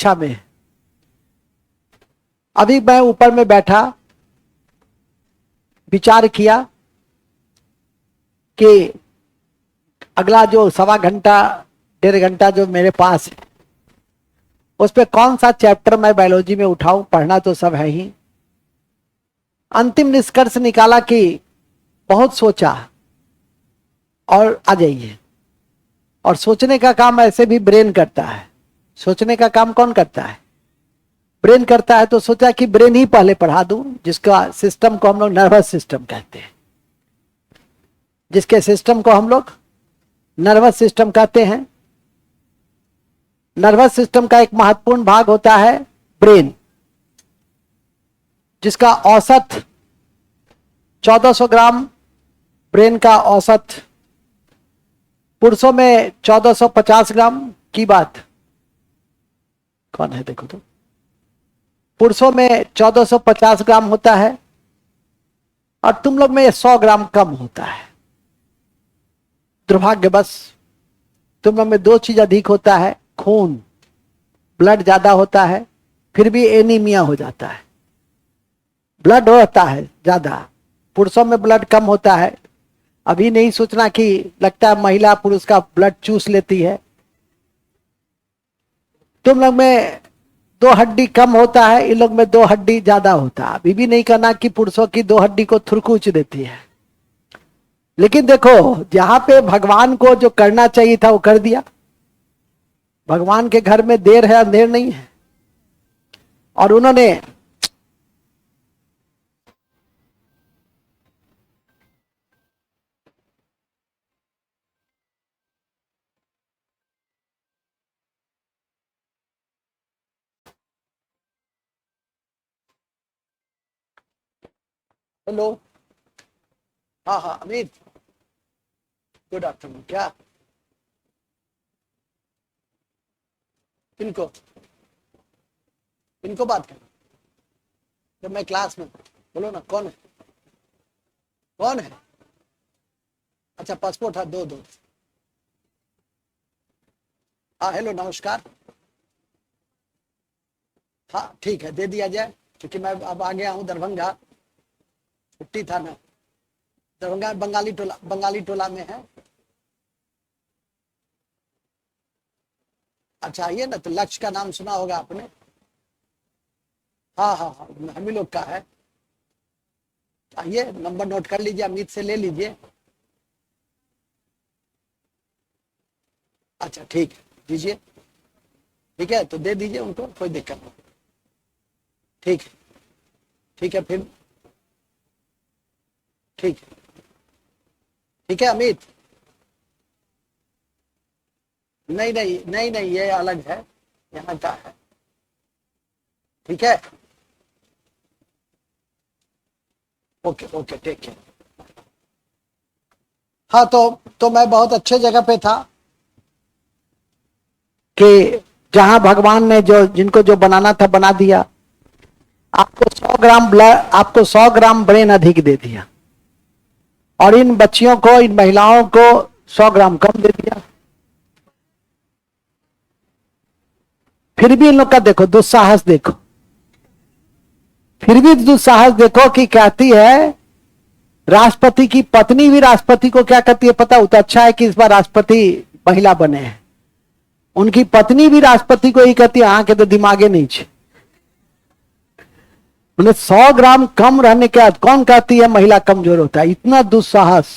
इच्छा में। अभी मैं ऊपर में बैठा, विचार किया कि अगला जो 1.25 घंटा 1.5 घंटा जो मेरे पास है, उस पे कौन सा चैप्टर मैं बायोलॉजी में उठाऊं। पढ़ना तो सब है ही। अंतिम निष्कर्ष निकाला कि बहुत सोचा और आ जाइए। और सोचने का काम ऐसे भी ब्रेन करता है। सोचने का काम कौन करता है? ब्रेन करता है। तो सोचा कि ब्रेन ही पहले पढ़ा दूं, जिसका सिस्टम को हम लोग नर्वस सिस्टम कहते हैं। जिसके सिस्टम को हम लोग नर्वस सिस्टम कहते हैं। नर्वस सिस्टम का एक महत्वपूर्ण भाग होता है ब्रेन, जिसका औसत 1400 ग्राम ब्रेन का औसत, पुरुषों में 1450 ग्राम की बात। कौन है देखो तो। पुरुषों में 1450 ग्राम होता है और तुम लोग में 100 ग्राम कम होता है। दुर्भाग्यवश तुम लोग में 2 चीज अधिक होता है। खून, ब्लड ज्यादा होता है, फिर भी एनीमिया हो जाता है। ब्लड होता है ज्यादा, पुरुषों में ब्लड कम होता है। अभी नहीं सोचना कि लगता है महिला पुरुष का ब्लड चूस लेती है। तुम लोग में 2 हड्डी कम होता है, इन लोग में 2 हड्डी ज्यादा होता है। अभी भी नहीं कहना कि पुरुषों की 2 हड्डी को थुरकूच देती है। लेकिन देखो, जहां पे भगवान को जो करना चाहिए था वो कर दिया। भगवान के घर में देर है अंधेर नहीं है। और उन्होंने हेलो, हाँ हाँ अमित, गुड आफ्टरनून। क्या किनको किनको बात करना? जब मैं क्लास में, बोलो ना। कौन है? कौन है? अच्छा, पासपोर्ट है, दो दो। हाँ हेलो, नमस्कार। हाँ ठीक है, दे दिया जाए, क्योंकि मैं अब आ गया हूँ दरभंगा। छुट्टी था ना। दरभंगा बंगाली टोला में है। अच्छा, आइए ना। तो लक्ष्य का नाम सुना होगा आपने। हाँ हाँ हाँ, हम ही लोग का है। आइए, नंबर नोट कर लीजिए, अमित से ले लीजिए। अच्छा ठीक है, दीजिए। ठीक है, तो दे दीजिए उनको, कोई दिक्कत नहीं। ठीक है, ठीक है, फिर ठीक है। ठीक है अमित। नहीं नहीं नहीं नहीं, ये अलग है, यहाँ का है। ठीक है, ओके ओके, टेक केयर। हाँ, तो मैं बहुत अच्छे जगह पे था कि जहां भगवान ने जो जिनको जो बनाना था बना दिया। आपको 100 ग्राम ब्लड, आपको 100 ग्राम ब्रेन अधिक दे दिया, और इन बच्चियों को, इन महिलाओं को 100 ग्राम कम दे दिया। फिर भी इन लोग का देखो दुस्साहस, देखो फिर भी दुस्साहस देखो कि कहती है, राष्ट्रपति की पत्नी भी राष्ट्रपति को क्या कहती है पता? वो तो अच्छा है कि इस बार राष्ट्रपति महिला बने हैं। उनकी पत्नी भी राष्ट्रपति को ही कहती है, हाँ के तो दिमागे नहीं छे। उन्हें 100 ग्राम कम रहने के बाद कौन कहती है महिला कमजोर होता है? इतना दुस्साहस।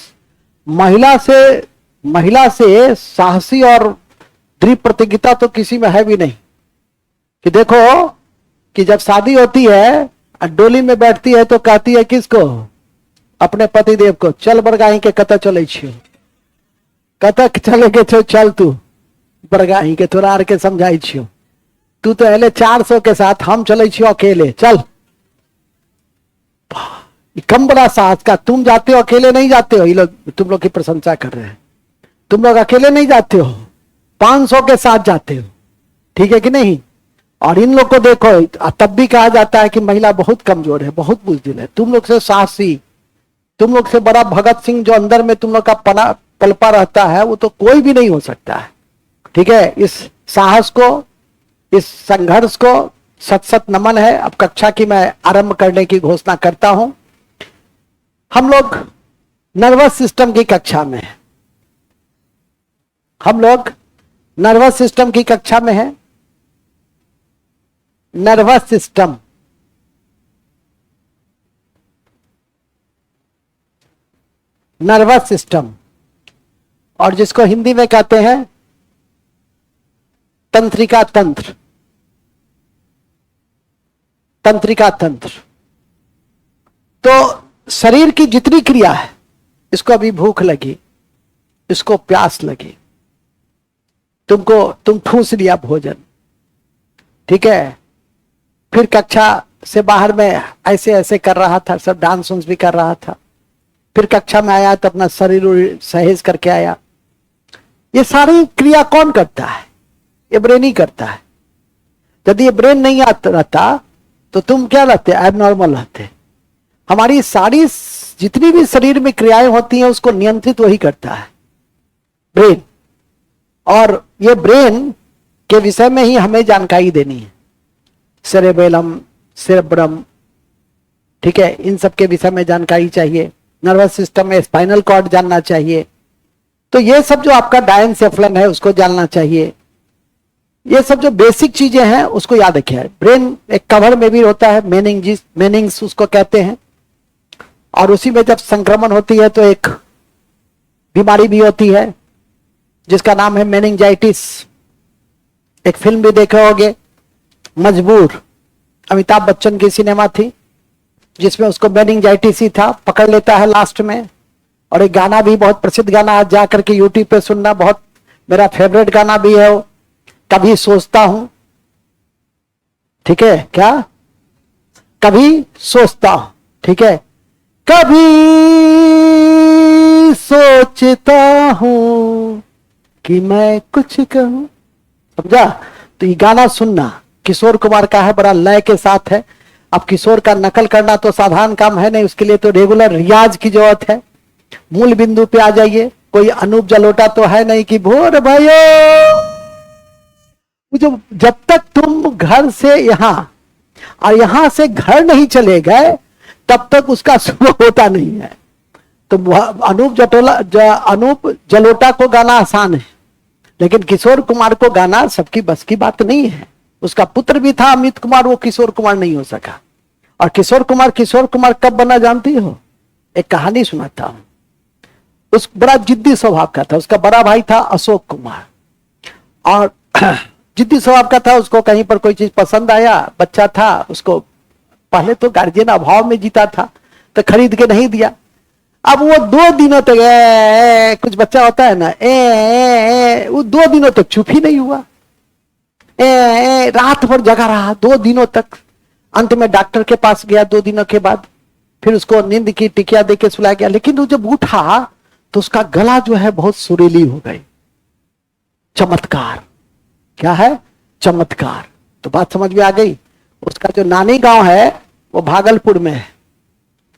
महिला से साहसी और दृढ़ प्रतिज्ञता तो किसी में है भी नहीं। कि देखो कि जब शादी होती है, डोली में बैठती है तो कहती है किसको? अपने पतिदेव को, चल बरगाही के कत चले छियो, कत चले के छो, चल तू बरगाही के, थोड़ा आर के समझाई छियो। तू तो अले 400 के साथ, हम चले छियो अकेले, चल। कम बड़ा साहस का। तुम जाते हो, अकेले नहीं जाते हो। ये लोग तुम लोग की प्रशंसा कर रहे हैं। तुम लोग अकेले नहीं जाते हो, 500 के साथ जाते हो। ठीक है कि नहीं? और इन लोग को देखो, तब भी कहा जाता है कि महिला बहुत कमजोर है, बहुत बुजदिल है। तुम लोग से साहसी, तुम लोग से बड़ा भगत सिंह जो अंदर में तुम लोग का पलपा रहता है, वो तो कोई भी नहीं हो सकता है। ठीक है, इस साहस को, इस संघर्ष को सत सत नमन है। अब कक्षा की मैं आरंभ करने की घोषणा करता हूं। हम लोग नर्वस सिस्टम की कक्षा में हैं। हम लोग नर्वस सिस्टम की कक्षा में हैं। नर्वस सिस्टम, नर्वस सिस्टम, और जिसको हिंदी में कहते हैं तंत्रिका तंत्र, तंत्रिका तंत्र। तो शरीर की जितनी क्रिया है, इसको अभी भूख लगी, इसको प्यास लगी, तुम ठूस लिया भोजन, ठीक है। फिर कक्षा से बाहर में ऐसे ऐसे कर रहा था, सब डांस वांस भी कर रहा था। फिर कक्षा में आया तो अपना शरीर सहेज करके आया। ये सारी क्रिया कौन करता है? ये ब्रेन ही करता है। यदि ये ब्रेन नहीं आता रहता तो तुम क्या रहते? एबनॉर्मल रहते। हमारी सारी जितनी भी शरीर में क्रियाएं होती हैं उसको नियंत्रित वही करता है, ब्रेन। और ये ब्रेन के विषय में ही हमें जानकारी देनी है। सेरेबेलम, सेरेब्रम, ठीक है, इन सब के विषय में जानकारी चाहिए। नर्वस सिस्टम में स्पाइनल कॉर्ड जानना चाहिए। तो ये सब जो आपका डायनसेफ्लन है उसको जानना चाहिए। ये सब जो बेसिक चीजें हैं उसको याद रखिए। ब्रेन एक कवर में भी होता है, मेनिंग्स उसको कहते हैं। और उसी में जब संक्रमण होती है तो एक बीमारी भी होती है जिसका नाम है मेनिंजाइटिस। एक फिल्म भी देखे होंगे, मजबूर, अमिताभ बच्चन की सिनेमा थी जिसमें उसको मेनिंजाइटिस ही था, पकड़ लेता है लास्ट में। और एक गाना भी बहुत प्रसिद्ध गाना, आज जाकर के यूट्यूब पे सुनना, बहुत मेरा फेवरेट गाना भी है वो, कभी सोचता हूं, ठीक है, क्या? कभी सोचता हूं, ठीक है, कभी सोचता हूं कि मैं कुछ कहूं, समझा? तो ये गाना सुनना, किशोर कुमार का है, बड़ा लय के साथ है। अब किशोर का नकल करना तो साधारण काम है नहीं, उसके लिए तो रेगुलर रियाज की जरूरत है। मूल बिंदु पे आ जाइए। कोई अनूप जलोटा तो है नहीं कि भोर भयो, जो जब तक तुम घर से यहां और यहां से घर नहीं चले गए तब तक उसका सुबह होता नहीं है। तो अनूप जलोटा को गाना आसान है, लेकिन किशोर कुमार को गाना सबकी बस की बात नहीं है। उसका पुत्र भी था अमित कुमार, वो किशोर कुमार नहीं हो सका। और किशोर कुमार कब बना जानती हो? एक कहानी सुनाता हूं। उस बड़ा जिद्दी स्वभाव का था। उसका बड़ा भाई था अशोक कुमार, और जिद्दी स्वभाव का था। उसको कहीं पर कोई चीज पसंद आया, बच्चा था, उसको पहले तो गार्जियन अभाव में जीता था तो खरीद के नहीं दिया। अब वो 2 दिनों तक कुछ बच्चा होता है ना, वो 2 दिनों तक चुप ही नहीं हुआ। रात भर जगा रहा 2 दिनों तक। अंत में डॉक्टर के पास गया 2 दिनों के बाद, फिर उसको नींद की टिकिया देके सुलाया गया। लेकिन वो जब उठा तो उसका गला जो है बहुत सुरीली हो गई। चमत्कार, क्या है? चमत्कार। तो बात समझ में आ गई। उसका जो नानी गांव है वो भागलपुर में है,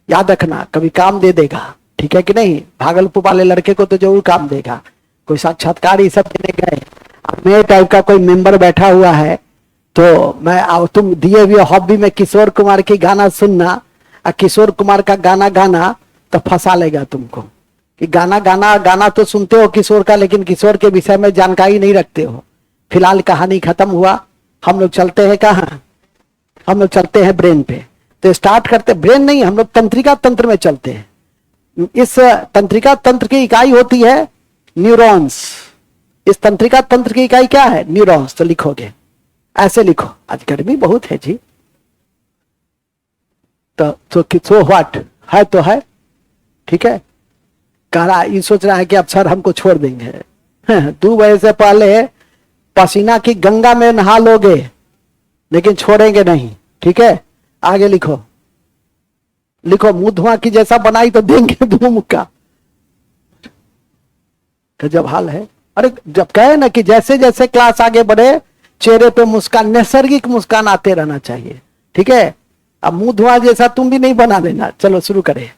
याद रखना, कभी काम दे देगा, ठीक है कि नहीं? भागलपुर वाले लड़के को तो जरूर काम देगा। कोई साक्षात्कार ये सब देने गए, मेरे टाइप का कोई मेंबर बैठा हुआ है तो मैं, तुम दिए हुए हॉबी में किशोर कुमार की गाना सुनना और किशोर कुमार का गाना गाना तो फंसा लेगा तुमको कि गाना तो सुनते हो किशोर का, लेकिन किशोर के विषय में जानकारी नहीं रखते हो। फिलहाल कहानी खत्म हुआ, हम लोग चलते हैं कहाँ? हम लोग चलते हैं ब्रेन पे। तो स्टार्ट करते, ब्रेन नहीं, हम लोग तंत्रिका तंत्र में चलते हैं। इस तंत्रिका तंत्र की इकाई होती है न्यूरॉन्स। इस तंत्रिका तंत्र की इकाई क्या है? न्यूरॉन्स। तो लिखोगे, ऐसे लिखो, आज गर्मी बहुत है जी। तो व्हाट है तो है, ठीक है। कह रहा, ये सोच रहा है कि अब सर हमको छोड़ देंगे। 2 बजे से पहले पसीना की गंगा में नहा लोगे, लेकिन छोड़ेंगे नहीं, ठीक है। आगे लिखो, मुंह धुआं की जैसा बनाई तो देंगे 2 मुक्का। जब हाल है। अरे जब कहे ना कि जैसे जैसे क्लास आगे बढ़े चेहरे पे मुस्कान, नैसर्गिक मुस्कान आते रहना चाहिए, ठीक है। अब मुंह धुआं जैसा तुम भी नहीं बना देना। चलो शुरू करें।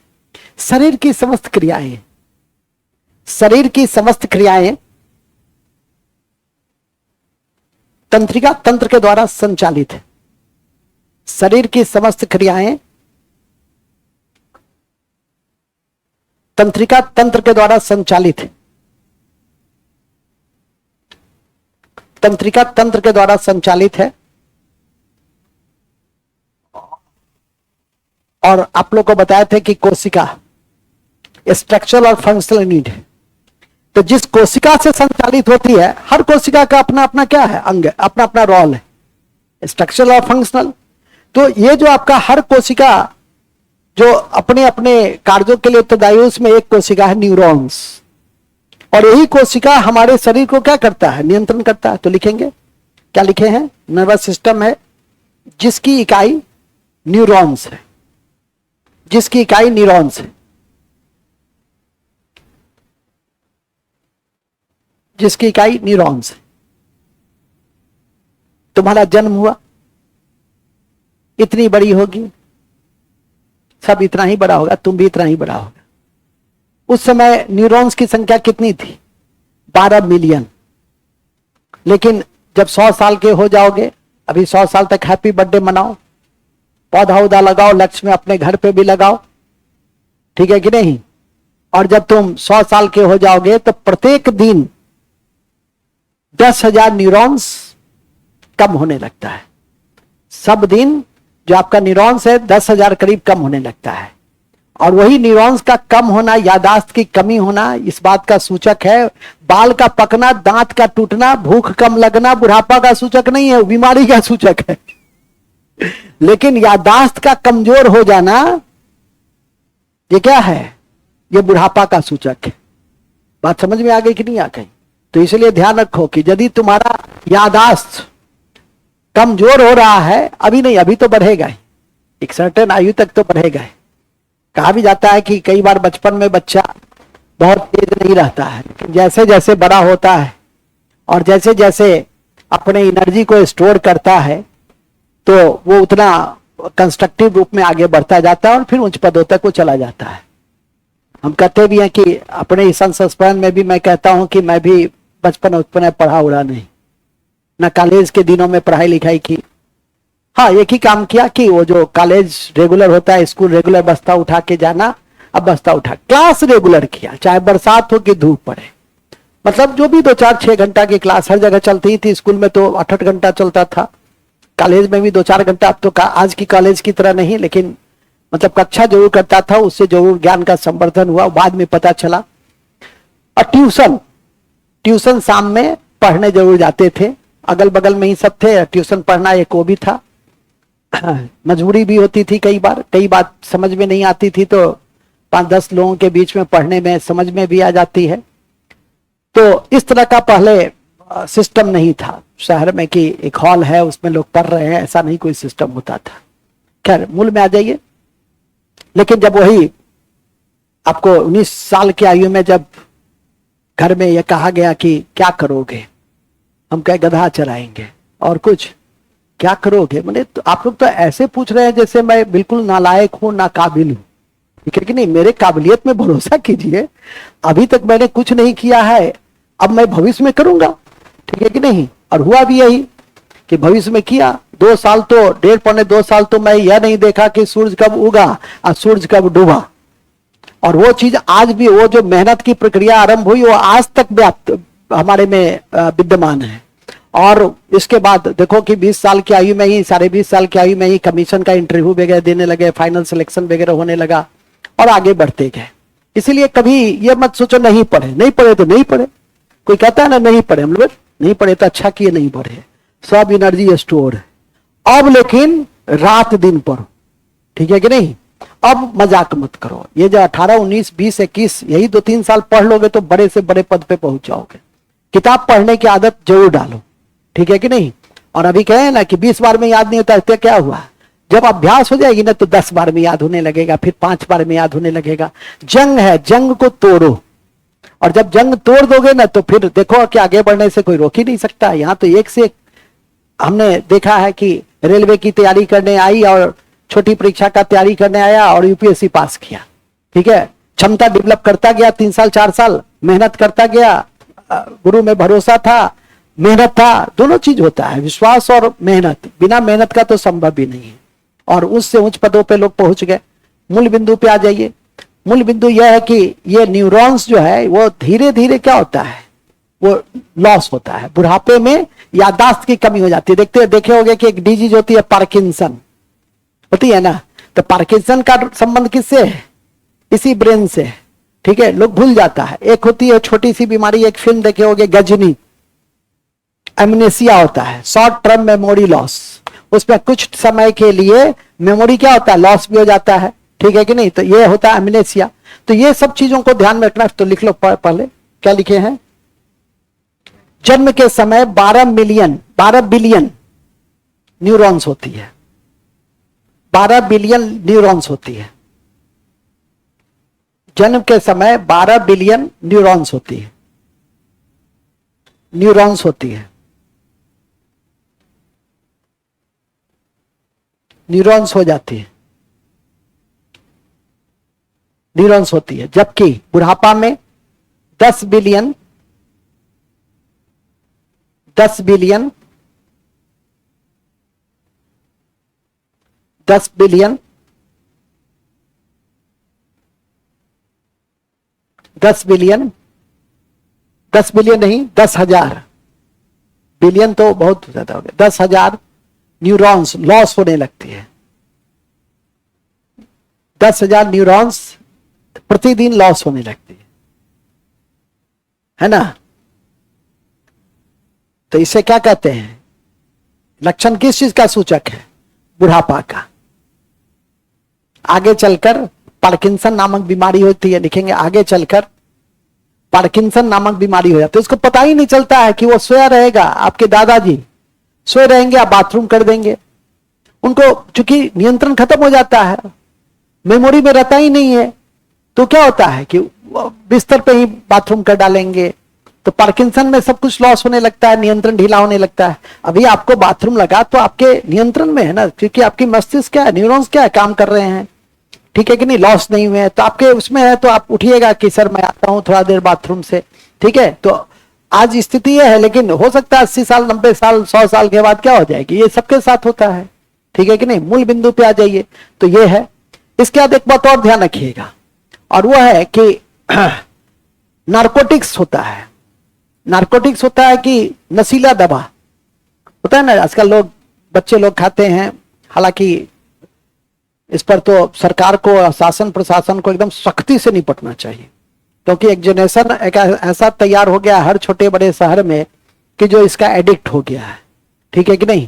शरीर की समस्त क्रियाएं, शरीर की समस्त क्रियाएं तंत्रिका तंत्र के द्वारा संचालित है। शरीर की समस्त क्रियाएं तंत्रिका तंत्र के द्वारा संचालित है। तंत्रिका तंत्र के द्वारा संचालित है। और आप लोग को बताए थे कि कोशिका स्ट्रक्चरल और फंक्शनल यूनिट है। तो जिस कोशिका से संचालित होती है, हर कोशिका का अपना अपना क्या है, अंग, अपना अपना रोल है, स्ट्रक्चरल और फंक्शनल। तो ये जो आपका हर कोशिका जो अपने अपने कार्यों के लिए उत्तरदायी, उसमें एक कोशिका है न्यूरॉन्स, और यही कोशिका हमारे शरीर को क्या करता है, नियंत्रण करता है। तो लिखेंगे, क्या लिखे हैं, नर्वस सिस्टम है जिसकी इकाई न्यूरॉन्स है, जिसकी इकाई न्यूरॉन्स है, जिसकी इकाई न्यूरॉन्स है। तुम्हारा जन्म हुआ, इतनी बड़ी होगी, सब इतना ही बड़ा होगा, तुम भी इतना ही बड़ा होगा। उस समय न्यूरॉन्स की संख्या कितनी थी, 12 मिलियन। लेकिन जब 100 साल के हो जाओगे, अभी 100 साल तक हैप्पी बर्थडे मनाओ, पौधा उदा लगाओ, लक्ष्य में अपने घर पे भी लगाओ, ठीक है कि नहीं। और जब तुम 100 साल के हो जाओगे तो प्रत्येक दिन 10,000 न्यूरॉन्स कम होने लगता है। सब दिन जो आपका न्यूरॉन्स है 10,000 करीब कम होने लगता है। और वही न्यूरॉन्स का कम होना, यादाश्त की कमी होना, इस बात का सूचक है। बाल का पकना, दांत का टूटना, भूख कम लगना बुढ़ापा का सूचक नहीं है, बीमारी का सूचक है। लेकिन यादाश्त का कमजोर हो जाना, ये क्या है, ये बुढ़ापा का सूचक है। बात समझ में आ गई कि नहीं आ गई। तो इसलिए ध्यान रखो कि यदि तुम्हारा यादाश्त कमजोर हो रहा है, अभी नहीं, अभी तो बढ़ेगा ही, एक सर्टेन आयु तक तो बढ़ेगा ही। कहा भी जाता है कि कई बार बचपन में बच्चा बहुत तेज नहीं रहता है, लेकिन जैसे जैसे बड़ा होता है और जैसे जैसे अपने एनर्जी को स्टोर करता है, तो वो उतना कंस्ट्रक्टिव रूप में आगे बढ़ता जाता है और फिर उच्च पदों तक वो चला जाता है। हम कहते भी हैं कि अपने इस संस्मरण में भी मैं कहता हूं कि मैं भी बचपन उत्पन्न पढ़ा उड़ा नहीं, ना कॉलेज के दिनों में पढ़ाई लिखाई की। हाँ, एक ही काम किया कि वो जो कॉलेज रेगुलर होता है, स्कूल रेगुलर, बस्ता उठा के जाना, अब बस्ता उठा, क्लास रेगुलर किया, चाहे बरसात हो कि धूप पड़े। मतलब जो भी 2-4-6 घंटा की क्लास हर जगह चलती थी। स्कूल में तो 8-8 घंटा चलता था, कॉलेज में भी 2-4 घंटा। अब तो आज की कॉलेज की तरह नहीं, लेकिन मतलब कक्षा जरूर करता था, उससे जरूर ज्ञान का संवर्धन हुआ, बाद में पता चला। और ट्यूशन शाम में पढ़ने जरूर जाते थे, अगल बगल में ही सब थे, ट्यूशन पढ़ना एक वो भी था। मजबूरी भी होती थी, कई बात समझ में नहीं आती थी, तो 5-10 लोगों के बीच में पढ़ने में समझ में भी आ जाती है। तो इस तरह का पहले सिस्टम नहीं था शहर में कि एक हॉल है उसमें लोग पढ़ रहे हैं, ऐसा नहीं कोई सिस्टम होता था। खैर, मूल में आ जाइए। लेकिन जब वही आपको 19 साल की आयु में जब घर में यह कहा गया कि क्या करोगे, हम कहे गधा चराएंगे, और कुछ क्या करोगे, मैंने तो आप लोग तो ऐसे पूछ रहे हैं जैसे मैं बिल्कुल नालायक हूं, नाकाबिल हूं, ठीक है कि नहीं। मेरे काबिलियत में भरोसा कीजिए, अभी तक मैंने कुछ नहीं किया है, अब मैं भविष्य में करूंगा, ठीक है कि नहीं। और हुआ भी यही कि भविष्य में किया। 2 साल तो 1.5-2 साल तो मैं यह नहीं देखा कि सूरज कब उगा और सूरज कब डूबा। और वो चीज आज भी, वो जो मेहनत की प्रक्रिया आरंभ हुई, वो आज तक व्याप्त हमारे में विद्यमान है। और इसके बाद देखो कि 20 साल की आयु में ही, 20.5 साल की आयु में ही कमीशन का इंटरव्यू वगैरह देने लगे, फाइनल सिलेक्शन वगैरह होने लगा और आगे बढ़ते गए। इसीलिए कभी ये मत सोचो नहीं पढ़े तो नहीं पढ़े। कोई कहता है ना नहीं पढ़े, हम लोग नहीं पढ़े तो अच्छा किए नहीं पढ़े, सब एनर्जी स्टोर है। अब लेकिन रात दिन पढ़ो, ठीक है कि नहीं। अब मजाक मत करो। ये जो 18, 19, 20, 21 यही 2-3 साल पढ़ लोगे तो बड़े से बड़े पद पे पहुंच जाओगे। किताब पढ़ने की आदत जरूर डालो, ठीक है कि नहीं। और अभी कहे ना कि 20 बार में याद नहीं होता, तो क्या हुआ, जब अभ्यास हो जाएगी ना तो 10 बार में याद होने लगेगा, फिर 5 बार में याद होने लगेगा। जंग है, जंग को तोड़ो। और जब जंग तोड़ दोगे ना तो फिर देखो कि आगे बढ़ने से कोई रोक ही नहीं सकता। यहाँ तो एक से एक हमने देखा है कि रेलवे की तैयारी करने आई और छोटी परीक्षा का तैयारी करने आया और यूपीएससी पास किया, ठीक है। क्षमता डेवलप करता गया, 3 साल 4 साल मेहनत करता गया, गुरु में भरोसा था, मेहनत था, दोनों चीज होता है, विश्वास और मेहनत, बिना मेहनत का तो संभव भी नहीं है। और उससे उच्च पदों पे लोग पहुंच गए। मूल बिंदु पे आ जाइए। मूल बिंदु यह है कि ये न्यूरॉन्स जो है वो धीरे धीरे क्या होता है, वो लॉस होता है। बुढ़ापे में याददाश्त की कमी हो जाती है। देखे होंगे कि एक डिजीज होती है पार्किंसन, होती है ना, तो पार्किंसन का संबंध किससे है, इसी ब्रेन से, ठीक है, लोग भूल जाता है। एक होती है छोटी सी बीमारी, एक फिल्म देखे होंगे गजनी, एमनेसिया होता है, शॉर्ट टर्म मेमोरी लॉस। उसमें कुछ समय के लिए मेमोरी क्या होता है, लॉस भी हो जाता है, ठीक है कि नहीं, तो ये होता है एमनेसिया। तो ये सब चीजों को ध्यान में रखना। तो लिख लो पहले क्या लिखे हैं, जन्म के समय 12 बिलियन न्यूरॉन्स होती है, 12 बिलियन न्यूरॉन्स होती है। जन्म के समय 12 बिलियन न्यूरॉन्स होती है, न्यूरॉन्स होती है, न्यूरॉन्स हो जाती है, न्यूरॉन्स होती है। जबकि बुढ़ापा में 10 billion 10 billion 10 billion 10 billion 10 billion नहीं, 10,000, बिलियन तो बहुत ज्यादा हो गया, 10,000 न्यूरॉन्स लॉस होने लगती है। 10,000 न्यूरॉन्स प्रतिदिन लॉस होने लगती है ना। तो इसे क्या कहते हैं, लक्षण किस चीज का सूचक है, बुढ़ापा का। आगे चलकर पार्किंसन नामक बीमारी होती है, लिखेंगे आगे चलकर पार्किंसन नामक बीमारी हो जाती है। उसको पता ही नहीं चलता है कि वो सोया रहेगा, आपके दादाजी सोए रहेंगे, आप बाथरूम कर देंगे, उनको चूंकि नियंत्रण खत्म हो जाता है, मेमोरी में रहता ही नहीं है, तो क्या होता है कि बिस्तर पे ही बाथरूम कर डालेंगे। तो पार्किंसन में सब कुछ लॉस होने लगता है, नियंत्रण ढीला होने लगता है। अभी आपको बाथरूम लगा तो आपके नियंत्रण में है ना, क्योंकि आपकी मस्तिष्क क्या है, न्यूरॉन्स क्या है, काम कर रहे हैं, ठीक है कि नहीं, लॉस नहीं हुए, तो आपके उसमें है, तो आप उठिएगा कि सर मैं आता हूं थोड़ा देर बाथरूम से, ठीक है। तो आज स्थिति यह है, लेकिन हो सकता है 80 साल 90 साल 100 साल के बाद क्या हो जाएगी, ये सबके साथ होता है, ठीक है कि नहीं। मूल बिंदु पे आ जाइए। तो ये है। इसके बाद एक बात और ध्यान रखिएगा, और वो है कि नार्कोटिक्स होता है। नार्कोटिक्स होता है कि नशीला दवा होता है ना, आजकल लोग बच्चे लोग खाते हैं। हालांकि इस पर तो सरकार को, शासन प्रशासन को एकदम सख्ती से निपटना चाहिए, क्योंकि एक जनरेशन एक ऐसा तैयार हो गया हर छोटे बड़े शहर में कि जो इसका एडिक्ट हो गया है, ठीक है कि नहीं।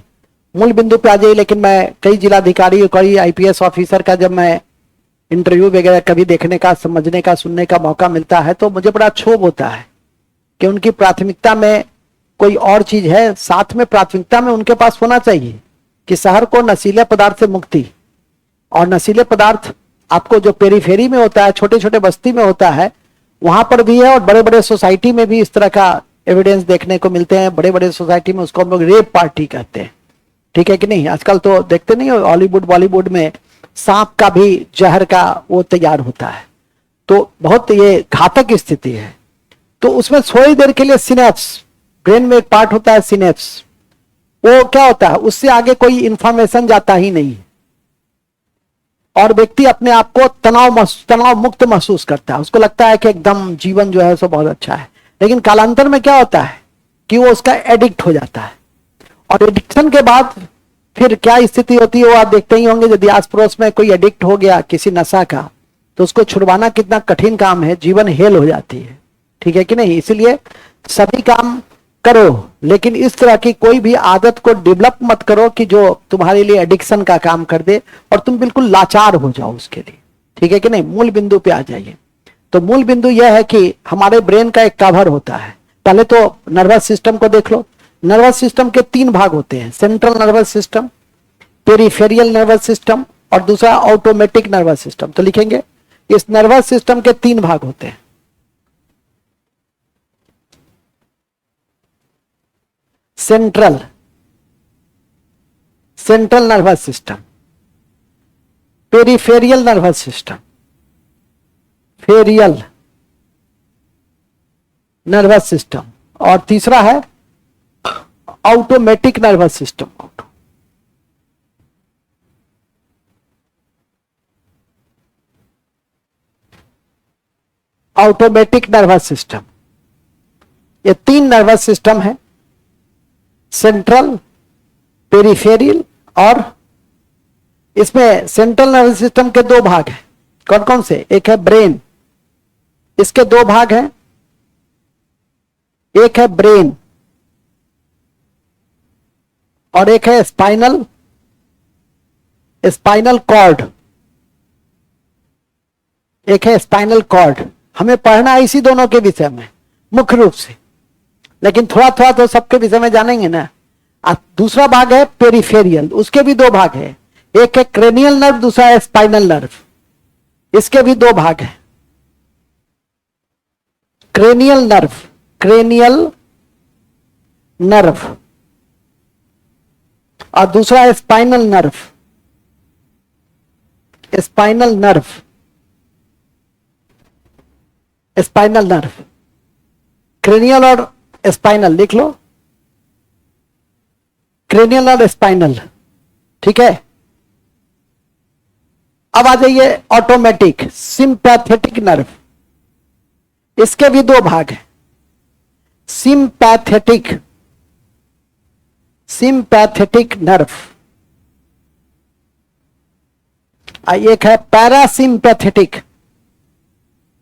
मूल बिंदु पे आ जाइए। लेकिन मैं कई जिलाधिकारी, कई IPS ऑफिसर का जब मैं इंटरव्यू वगैरह कभी देखने का, समझने का, सुनने का मौका मिलता है, तो मुझे बड़ा क्षोभ होता है कि उनकी प्राथमिकता में कोई और चीज है, साथ में प्राथमिकता में उनके पास होना चाहिए कि शहर को नशीले पदार्थ से मुक्ति। और नशीले पदार्थ आपको जो पेरीफेरी में होता है, छोटे छोटे बस्ती में होता है, वहां पर भी है, और बड़े बड़े सोसाइटी में भी इस तरह का एविडेंस देखने को मिलते हैं। बड़े बड़े सोसाइटी में उसको हम लोग रेप पार्टी कहते हैं, ठीक है कि नहीं। आजकल तो देखते नहीं हो, हॉलीवुड बॉलीवुड में सांप का भी जहर का वो तैयार होता है। तो बहुत ये घातक स्थिति है। तो उसमें थोड़ी देर के लिए सिनेप्स, ब्रेन में एक पार्ट होता है सिनेप्स, वो क्या होता है, उससे आगे कोई इंफॉर्मेशन जाता ही नहीं, और व्यक्ति अपने आप को तनाव मुक्त महसूस करता है। उसको लगता है कि एकदम जीवन जो है सो बहुत अच्छा है। लेकिन कालांतर में क्या होता है कि वो उसका एडिक्ट हो जाता है, और एडिक्शन के बाद फिर क्या स्थिति होती है वो आप देखते ही होंगे। यदि आस पड़ोस में कोई एडिक्ट हो गया किसी नशा का, तो उसको छुड़वाना कितना कठिन काम है, जीवन हेल हो जाती है, ठीक है कि नहीं। इसलिए सभी काम करो, लेकिन इस तरह की कोई भी आदत को डेवलप मत करो कि जो तुम्हारे लिए एडिक्शन का काम कर दे और तुम बिल्कुल लाचार हो जाओ उसके लिए, ठीक है कि नहीं। मूल बिंदु पे आ जाइए। तो मूल बिंदु यह है कि हमारे ब्रेन का एक कवर होता है। पहले तो नर्वस सिस्टम को देख लो। नर्वस सिस्टम के 3 भाग होते हैं, central nervous system, peripheral nervous system, और दूसरा ऑटोमेटिक नर्वस सिस्टम। तो लिखेंगे इस नर्वस सिस्टम के 3 भाग होते हैं। Central nervous system, peripheral nervous system, फेरियल नर्वस सिस्टम, और तीसरा है automatic nervous system. Automatic nervous system, ये 3 नर्वस सिस्टम है, सेंट्रल, पेरिफेरल और इसमें सेंट्रल नर्वस सिस्टम के 2 भाग हैं। कौन कौन से? एक है ब्रेन, इसके 2 भाग हैं, एक है ब्रेन और एक है स्पाइनल कॉर्ड, एक है स्पाइनल कॉर्ड। हमें पढ़ना है इसी दोनों के विषय में मुख्य रूप से, लेकिन थोड़ा थोड़ा तो सबके विषय में जानेंगे ना। दूसरा भाग है पेरिफेरियल, उसके भी 2 भाग है, एक है क्रेनियल नर्व, दूसरा है स्पाइनल नर्व, इसके भी 2 भाग हैं। क्रेनियल नर्व और दूसरा है स्पाइनल नर्व। क्रेनियल और स्पाइनल लिख लो, क्रेनियल और स्पाइनल, ठीक है। अब आ जाइए ऑटोमेटिक सिंपैथेटिक नर्व, इसके भी 2 भाग हैं। सिंपैथेटिक नर्व, एक है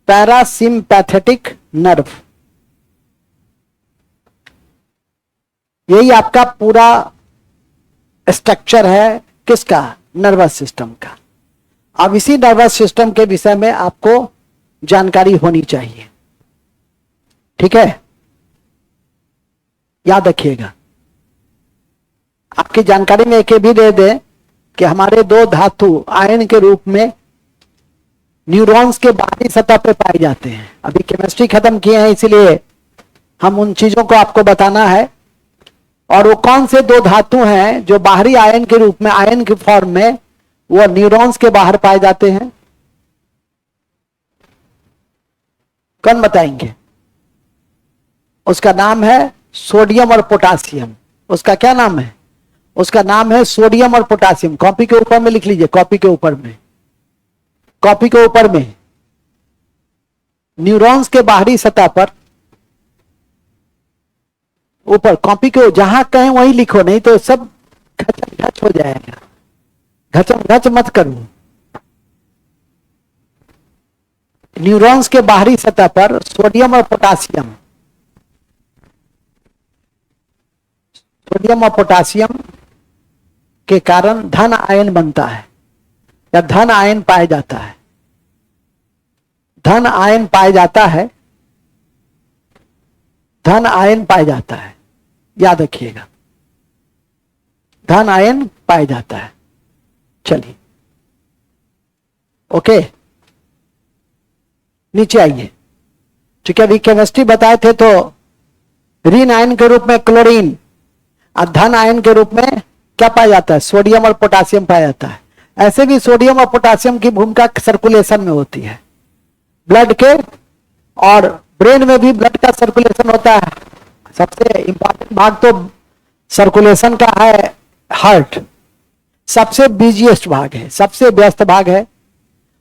पैरासिम्पैथेटिक नर्व। यही आपका पूरा स्ट्रक्चर है किसका? नर्वस सिस्टम का। अब इसी नर्वस सिस्टम के विषय में आपको जानकारी होनी चाहिए, ठीक है, याद रखिएगा। आपकी जानकारी में एक भी दे दें कि हमारे 2 धातु आयन के रूप में न्यूरॉन्स के बाहरी सतह पर पाए जाते हैं। अभी केमिस्ट्री खत्म किए हैं, इसलिए हम उन चीजों को आपको बताना है। और वो कौन से 2 धातु हैं जो बाहरी आयन के रूप में, आयन के फॉर्म में वो न्यूरॉन्स के बाहर पाए जाते हैं? कौन बताएंगे? उसका नाम है सोडियम और पोटासियम। उसका क्या नाम है? उसका नाम है सोडियम और पोटासियम। कॉपी के ऊपर में लिख लीजिए, कॉपी के ऊपर में न्यूरॉन्स के बाहरी सतह पर, ऊपर कॉपी के जहां कहें वहीं लिखो, नहीं तो सब घच हो जाएगा। घच मत करो। न्यूरॉन्स के बाहरी सतह पर सोडियम और पोटासियम के कारण धन आयन बनता है या धन आयन पाया जाता है। याद रखिएगा, धन आयन पाया जाता है। चलिए, ओके, नीचे आइए। ठीक है, अभी केमिस्ट्री बताए थे तो ऋण आयन के रूप में क्लोरीन और धन आयन के रूप में क्या पाया जाता है? सोडियम और पोटासियम पाया जाता है। ऐसे भी सोडियम और पोटासियम की भूमिका सर्कुलेशन में होती है, ब्लड के, और ब्रेन में भी ब्लड का सर्कुलेशन होता है। सबसे इंपॉर्टेंट भाग तो सर्कुलेशन का है हार्ट, सबसे बिजीएस्ट भाग है, सबसे व्यस्त भाग है।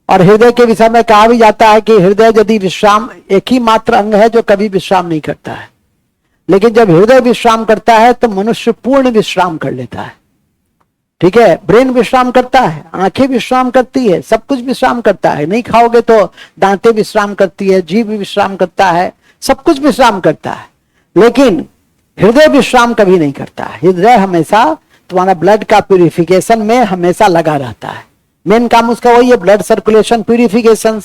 और हृदय के विषय में कहा भी जाता है कि हृदय यदि विश्राम, एक ही मात्र अंग है जो कभी विश्राम नहीं करता है, लेकिन जब हृदय विश्राम करता है तो मनुष्य पूर्ण विश्राम कर लेता है। ठीक है, ब्रेन विश्राम करता है, आंखें विश्राम करती है, सब कुछ विश्राम करता है। नहीं खाओगे तो दांतें विश्राम करती है, जीभ विश्राम करता है, सब कुछ विश्राम करता है, लेकिन हृदय विश्राम कभी नहीं करता है। हृदय हमेशा तुम्हारा ब्लड का प्यूरिफिकेशन में हमेशा लगा रहता है। मेन काम उसका वही है, ब्लड सर्कुलेशन, प्यूरिफिकेशन,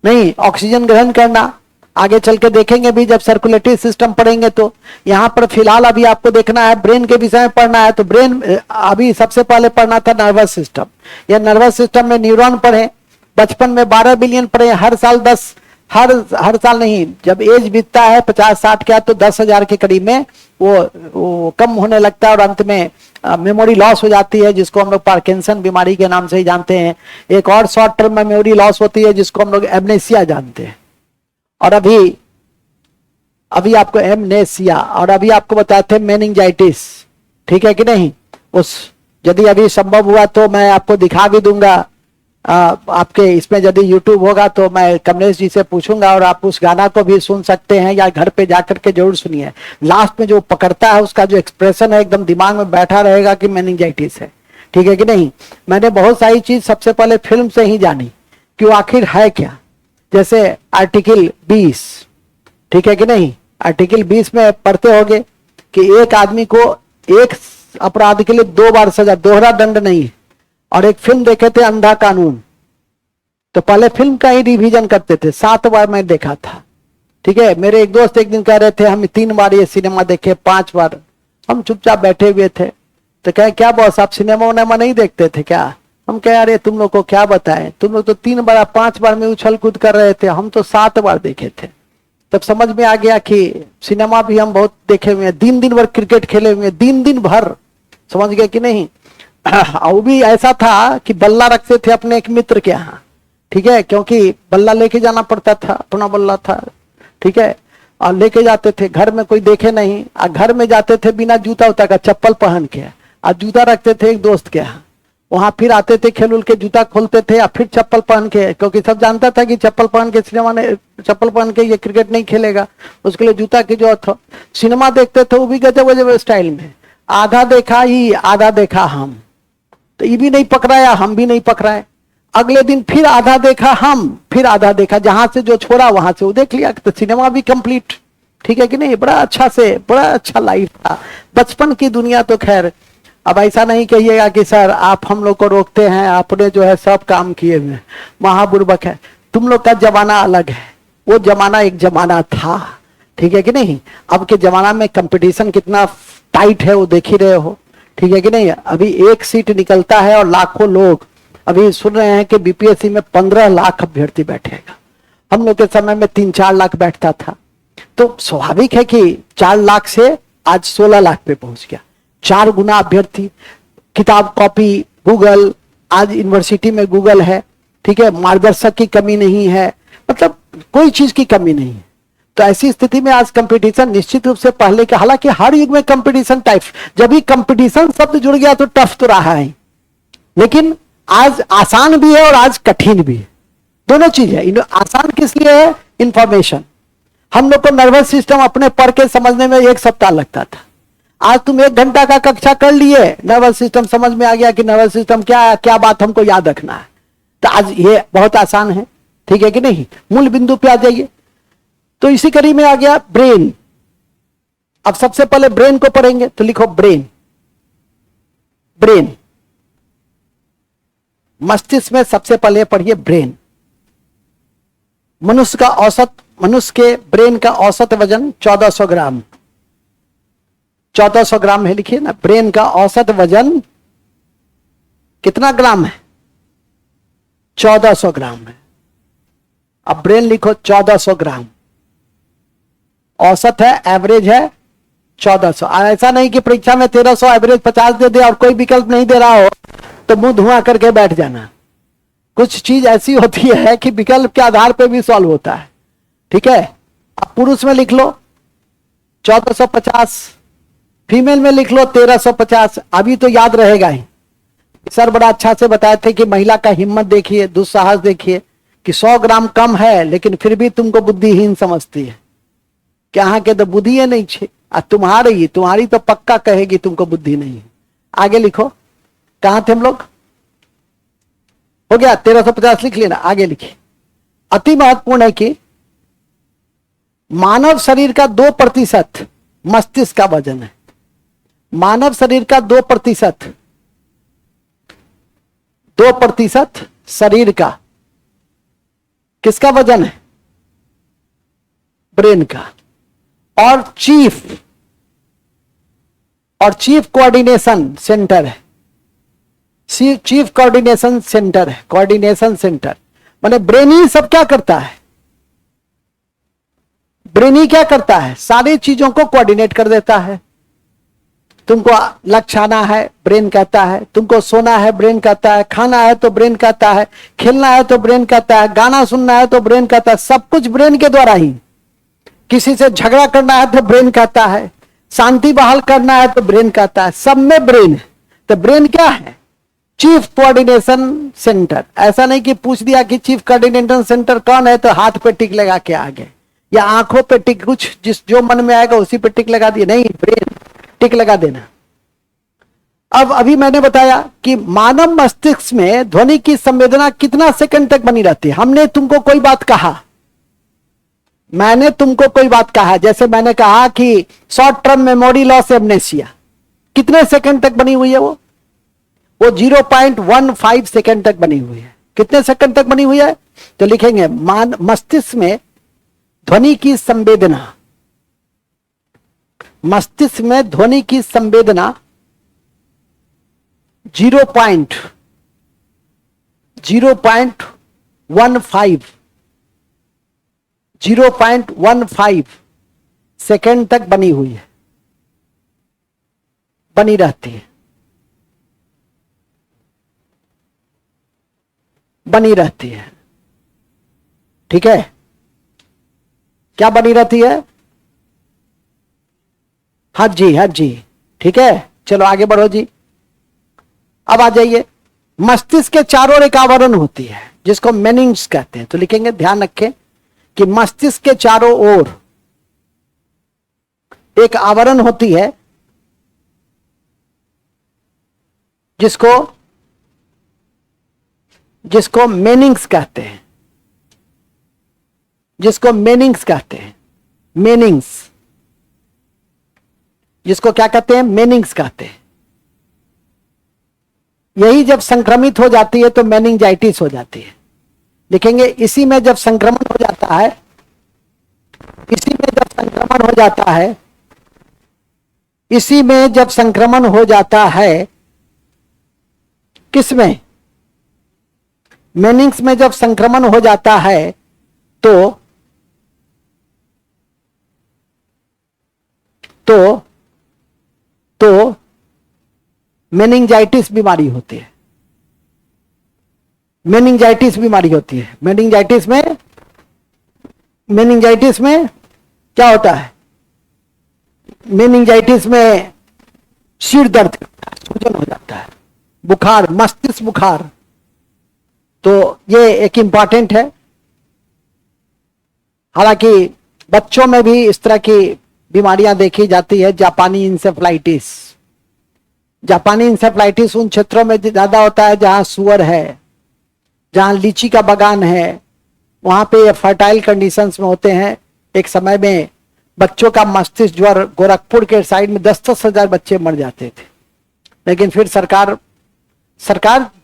नहीं ऑक्सीजन ग्रहण करना। आगे चल के देखेंगे भी जब सर्कुलेटरी सिस्टम पढ़ेंगे तो। यहाँ पर फिलहाल अभी आपको देखना है, ब्रेन के विषय में पढ़ना है, तो ब्रेन अभी सबसे पहले पढ़ना था नर्वस सिस्टम। या नर्वस सिस्टम में न्यूरॉन पढ़े, बचपन में 12 बिलियन पढ़े, हर साल 10, हर साल नहीं, जब एज बीतता है 50-60 का तो 10,000 के करीब में वो कम होने लगता है और अंत में मेमोरी लॉस हो जाती है, जिसको हम लोग पार्किंसन बीमारी के नाम से ही जानते हैं। एक और शॉर्ट टर्म मेमोरी लॉस होती है जिसको हम लोग एमनेसिया जानते हैं। और अभी आपको एमनेसिया, और अभी आपको बताते थे मेनिंजाइटिस, ठीक है कि नहीं। उस यदि अभी संभव हुआ तो मैं आपको दिखा भी दूंगा, आपके इसमें यदि यूट्यूब होगा तो मैं कमलेश जी से पूछूंगा और आप उस गाना को भी सुन सकते हैं, या घर पे जाकर के जरूर सुनिए। लास्ट में जो पकड़ता है उसका जो एक्सप्रेशन है एकदम दिमाग में बैठा रहेगा कि मेनिंजाइटिस है, ठीक है कि नहीं। मैंने बहुत सारी चीज सबसे पहले फिल्म से ही जानी कि वो आखिर है क्या। जैसे आर्टिकल 20, ठीक है कि नहीं, आर्टिकल 20 में पढ़ते होंगे कि एक आदमी को एक अपराध के लिए 2 बार सजा, दोहरा दंड नहीं है। और एक फिल्म देखे थे अंधा कानून, तो पहले फिल्म का ही रिवीजन करते थे, 7 बार मैं देखा था, ठीक है। मेरे एक दोस्त एक दिन कह रहे थे हम 3 बार ये सिनेमा देखे, 5 बार। हम चुपचाप बैठे हुए थे, तो कहे क्या बॉस आप सिनेमा उनेमा नहीं देखते थे क्या। हम कहे अरे तुम लोग को क्या बताएं, तुम लोग तो 3 बार 5 बार में उछल कूद कर रहे थे, हम तो 7 बार देखे थे। तब समझ में आ गया कि सिनेमा भी हम बहुत देखे हुए हैं, दिन दिन भर क्रिकेट खेले हुए हैं, दिन दिन भर, समझ गए कि नहीं। वो भी ऐसा था कि बल्ला रखते थे अपने एक मित्र के यहाँ, ठीक है, क्योंकि बल्ला लेके जाना पड़ता था, अपना बल्ला था, ठीक है, और लेके जाते थे, घर में कोई देखे नहीं। और घर में जाते थे बिना जूता उता का, चप्पल पहन के, और जूता रखते थे एक दोस्त के यहाँ, वहां फिर आते थे खेल उल के, जूता खोलते थे और फिर चप्पल पहन के, क्योंकि सब जानता था कि चप्पल पहन के सिनेमा ने, चप्पल पहन के ये क्रिकेट नहीं खेलेगा, उसके लिए जूता की जरूरत हो। सिनेमा देखते थे वो भी गजब गजब स्टाइल में, आधा देखा ही आधा देखा हम, तो ये भी नहीं पकड़ाया हम भी नहीं पकड़ाए। अगले दिन फिर आधा देखा हम, फिर आधा देखा, जहां से जो छोड़ा वहां से वो देख लिया, तो सिनेमा भी कंप्लीट, ठीक है कि नहीं। बड़ा अच्छा से बड़ा अच्छा लाइफ था, बचपन की दुनिया। तो खैर अब ऐसा नहीं कहिएगा कि सर आप हम लोग को रोकते हैं, आपने जो है सब काम किए हुए, महाबुर्बक है। तुम लोग का जमाना अलग है, वो जमाना एक जमाना था, ठीक है कि नहीं। अब के जमाना में कंपटीशन कितना टाइट है वो देख ही रहे हो, ठीक है कि नहीं। अभी एक सीट निकलता है और लाखों लोग, अभी सुन रहे हैं कि बीपीएससी में 15 लाख अभ्यर्थी बैठेगा, हम लोग के समय में 3-4 लाख बैठता था। तो स्वाभाविक है कि 4 लाख से आज 16 लाख पे पहुंच गया, 4 गुना अभ्यर्थी। किताब कॉपी गूगल, आज यूनिवर्सिटी में गूगल है, ठीक है, मार्गदर्शक की कमी नहीं है, मतलब कोई चीज की कमी नहीं है। तो ऐसी स्थिति में आज कंपटीशन निश्चित रूप से पहले के, हालांकि हर युग में कंपटीशन टाइप, जब भी कंपटीशन शब्द जुड़ गया तो टफ तो रहा है, लेकिन आज आसान भी है और आज कठिन भी है, दोनों चीज है। आसान किस लिए है, इंफॉर्मेशन। हम लोग को नर्वस सिस्टम अपने पढ़ के समझने में 1 सप्ताह लगता था, आज तुम 1 घंटा का कक्षा कर लिए, नर्वस सिस्टम समझ में आ गया कि नर्वस सिस्टम क्या है, क्या बात हमको याद रखना है। तो आज ये बहुत आसान है, ठीक है कि नहीं। मूल बिंदु पे आ जाइए। तो इसी कड़ी में आ गया ब्रेन। अब सबसे पहले ब्रेन को पढ़ेंगे, तो लिखो ब्रेन। ब्रेन, मस्तिष्क में सबसे पहले पढ़िए ब्रेन। मनुष्य का औसत, मनुष्य के ब्रेन का औसत वजन 1400 ग्राम, 1400 ग्राम है, लिखिए ना। ब्रेन का औसत वजन कितना ग्राम है, 1400 ग्राम है। अब ब्रेन लिखो 1400 ग्राम, औसत है, एवरेज है 1400। ऐसा नहीं कि परीक्षा में 1300 एवरेज 50 दे दे और कोई विकल्प नहीं दे रहा हो तो मुंह धुआं करके बैठ जाना। कुछ चीज ऐसी होती है कि विकल्प के आधार पर भी सॉल्व होता है, ठीक है। अब पुरुष में लिख लो 1450, फीमेल में लिख लो 1350। अभी तो याद रहेगा ही, सर बड़ा अच्छा से बताए थे कि महिला का हिम्मत देखिए, दुस्साहस देखिए कि 100 ग्राम कम है लेकिन फिर भी तुमको बुद्धिहीन समझती है, क्या के तो बुद्धि है नहीं छे, तुम्हारी तो पक्का कहेगी तुमको बुद्धि नहीं है। आगे लिखो, कहां थे हम लोग, हो गया 1350 लिख लेना। आगे लिखिए, अति महत्वपूर्ण है कि मानव शरीर का 2% मस्तिष्क का वजन है। मानव शरीर का 2% शरीर का किसका वजन है, ब्रेन का। और चीफ कोऑर्डिनेशन सेंटर है, चीफ कोऑर्डिनेशन सेंटर है, कोऑर्डिनेशन सेंटर माने ब्रेन ही सब क्या करता है, ब्रेन ही क्या करता है, सारी चीजों को कोऑर्डिनेट कर देता है। तुमको लक्ष्य आना है, ब्रेन कहता है, तुमको सोना है, ब्रेन कहता है, खाना है तो ब्रेन कहता है, खेलना है तो ब्रेन कहता है, गाना सुनना है तो ब्रेन कहता है, सब कुछ ब्रेन के द्वारा ही। किसी से झगड़ा करना है तो ब्रेन कहता है, शांति बहाल करना है तो ब्रेन कहता है, सब में ब्रेन है। तो ब्रेन क्या है? Chief coordination centre. ऐसा नहीं कि पूछ दिया कि चीफ कोऑर्डिनेशन सेंटर कौन है तो हाथ पे टिक लगा के आ गए, या आंखों पे टिक, कुछ जिस जो मन में आएगा उसी पे टिक लगा दिए, नहीं, ब्रेन टिक लगा देना। अब अभी मैंने बताया कि मानव मस्तिष्क में ध्वनि की संवेदना कितना सेकंड तक बनी रहती है। हमने तुमको कोई बात कहा, मैंने तुमको कोई बात कहा, जैसे मैंने कहा कि short term memory loss amnesia कितने सेकंड तक बनी हुई है? वो 0.15 सेकंड तक बनी हुई है। कितने सेकंड तक बनी हुई है? तो लिखेंगे मस्तिष्क में ध्वनि की संवेदना, मस्तिष्क में ध्वनि की संवेदना 0.15 सेकंड तक बनी हुई है, बनी रहती है, बनी रहती है। ठीक है, क्या बनी रहती है? हाँ जी, हाँ जी, ठीक है। चलो आगे बढ़ो जी। अब आ जाइए, मस्तिष्क के चारों ओर एक आवरण होती है जिसको मेनिंग्स कहते हैं। तो लिखेंगे, ध्यान रखें कि मस्तिष्क के चारों ओर एक आवरण होती है जिसको मेनिंग्स कहते हैं, जिसको मेनिंग्स कहते हैं, मेनिंग्स, जिसको क्या कहते हैं? मेनिंग्स कहते हैं। यही जब संक्रमित हो जाती है तो मेनिंजाइटिस हो जाती है। लिखेंगे, इसी में जब संक्रमण हो जाता है, इसी में जब संक्रमण हो जाता है, इसी में जब संक्रमण हो जाता है, किसमें? मेनिंग्स में जब संक्रमण हो जाता है तो मेनिंजाइटिस बीमारी होती है, मेनिंजाइटिस बीमारी होती है। मेनिंजाइटिस में क्या होता है? मेनिंजाइटिस में सिर दर्द, सूजन हो जाता है, बुखार, मस्तिष्क बुखार। तो ये एक इंपॉर्टेंट है। हालांकि बच्चों में भी इस तरह की बीमारियां देखी जाती है। जापानी इंसेफ्लाइटिस, जापानी इंसेफ्लाइटिस उन क्षेत्रों में ज्यादा होता है जहां सुअर है, जहां लीची का बागान है, वहां पे ये फर्टाइल कंडीशंस में होते हैं। एक समय में बच्चों का मस्तिष्क ज्वर, गोरखपुर के साइड में 10-10 हजार बच्चे मर जाते थे। लेकिन फिर सरकार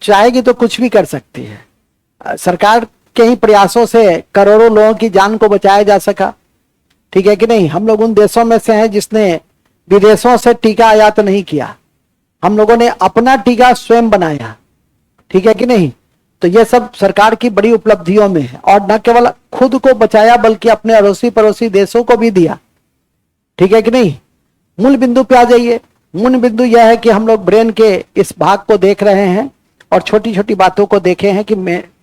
चाहेगी तो कुछ भी कर सकती है। सरकार के ही प्रयासों से करोड़ों लोगों की जान को बचाया जा सका। ठीक है कि नहीं? हम लोग उन देशों में से हैं जिसने विदेशों से टीका आयात नहीं किया, हम लोगों ने अपना टीका स्वयं बनाया। ठीक है कि नहीं? तो ये सब सरकार की बड़ी उपलब्धियों में है। और न केवल खुद को बचाया बल्कि अपने अड़ोसी पड़ोसी देशों को भी दिया। ठीक है कि नहीं? मूल बिंदु पे आ जाइए। मूल बिंदु यह है कि हम लोग ब्रेन के इस भाग को देख रहे हैं और छोटी छोटी बातों को देखे हैं कि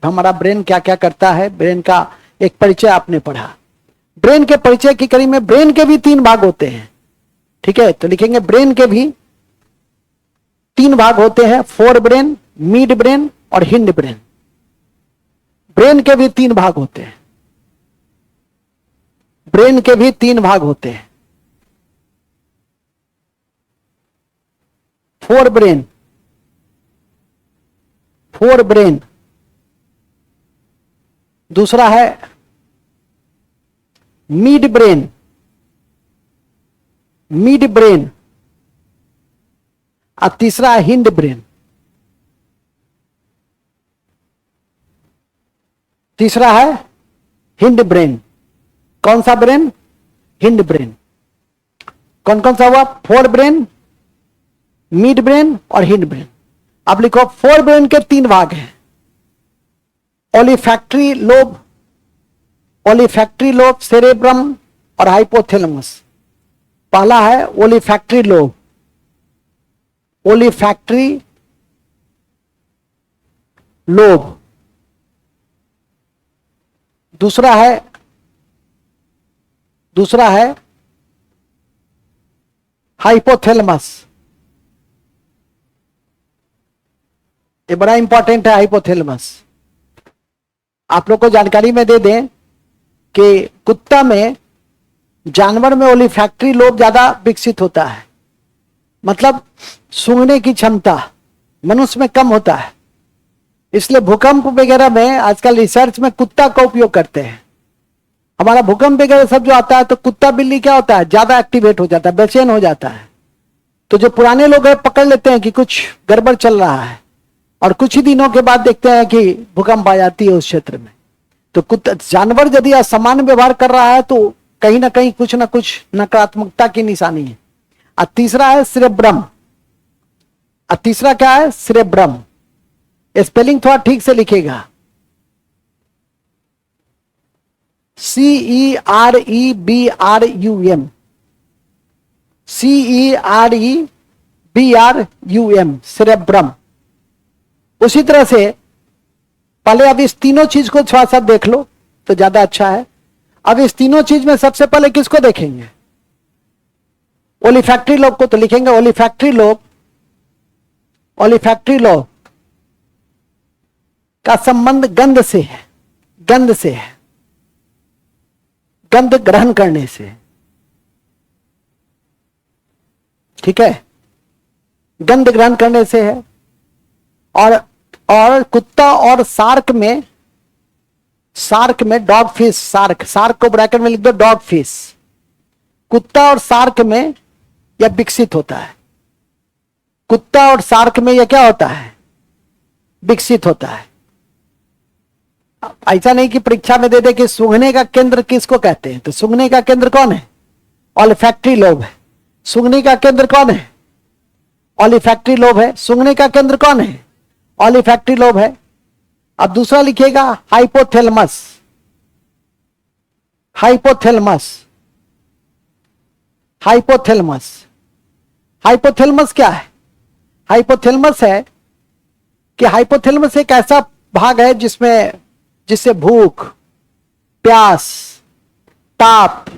हमारा ब्रेन क्या क्या करता है। ब्रेन का एक परिचय आपने पढ़ा। ब्रेन के परिचय की कड़ी में ब्रेन के भी 3 भाग होते हैं। ठीक है, तो लिखेंगे ब्रेन के भी 3 भाग होते हैं, फोर ब्रेन, मिड ब्रेन और हिंड ब्रेन। ब्रेन के भी 3 भाग होते हैं, ब्रेन के भी 3 भाग होते हैं। फोर ब्रेन, दूसरा है मिड ब्रेन, और तीसरा है हिंड ब्रेन। तीसरा है हिंड ब्रेन। कौन सा ब्रेन? Hind brain. कौन कौन सा हुआ? फोर ब्रेन, मिड ब्रेन और हिंड ब्रेन। अब लिखो, फोर ब्रेन के 3 भाग हैं। ओलिफैक्टरी लोब, सेरेब्रम और हाइपोथैलेमस। पहला है ओलिफैक्टरी लोब, दूसरा है दूसरा है हाइपोथैलेमस, ये बड़ा इंपॉर्टेंट है हाइपोथैलेमस। आप लोग को जानकारी में दे दें कि कुत्ता में, जानवर में ओलिफैक्टरी लोब ज्यादा विकसित होता है, मतलब सूंघने की क्षमता मनुष्य में कम होता है। इसलिए भूकंप वगैरह में आजकल रिसर्च में कुत्ता का उपयोग करते हैं। हमारा भूकंप वगैरह सब जो आता है तो कुत्ता बिल्ली क्या होता है, ज्यादा एक्टिवेट हो जाता है, बेचैन हो जाता है। तो जो पुराने लोग हैं पकड़ लेते हैं कि कुछ गड़बड़ चल रहा है, और कुछ ही दिनों के बाद देखते हैं कि भूकंप आ जाती है उस क्षेत्र में। तो कुत्ता जानवर यदि असामान्य व्यवहार कर रहा है तो कहीं ना कहीं कुछ ना कुछ नकारात्मकता की निशानी है। और तीसरा है सिरेब्रम। और तीसरा क्या है, सिरेब्रम। स्पेलिंग थोड़ा ठीक से लिखेगा, CEREBRUM, CEREBRUM, सिरेब्रम। उसी तरह से पहले अब इस तीनों चीज को थोड़ा सा देख लो तो ज्यादा अच्छा है। अब इस तीनों चीज में सबसे पहले किसको देखेंगे, ओलिफैक्टरी लोब को। तो लिखेंगे ओलिफैक्टरी लोब, ओलिफैक्टरी लोब का संबंध गंध से है, गंध से है, गंध ग्रहण करने से। ठीक है, गंध ग्रहण करने से है। और कुत्ता और शार्क में, शार्क में डॉग फिश, शार्क, शार्क को ब्रैकेट में लिख दो डॉग फिश। कुत्ता और शार्क में यह विकसित होता है, कुत्ता और शार्क में यह क्या होता है, विकसित होता है। ऐसा नहीं कि परीक्षा में दे दे कि सूंघने का केंद्र किसको कहते हैं, तो सूंघने का केंद्र कौन है, ऑलिफैक्टरी लोब है। सूंघने का केंद्र कौन है, ऑलिफैक्टरी लोब है। सूंघने का केंद्र कौन है, ऑलिफैक्टरी लोब है। अब दूसरा लिखिएगा हाइपोथैलेमस, हाइपोथैलेमस, हाइपोथैलेमस। हाइपोथैलेमस क्या है, हाइपोथैलेमस है कि हाइपोथैलेमस एक ऐसा भाग है जिसमें, जिससे भूख, प्यास, ताप,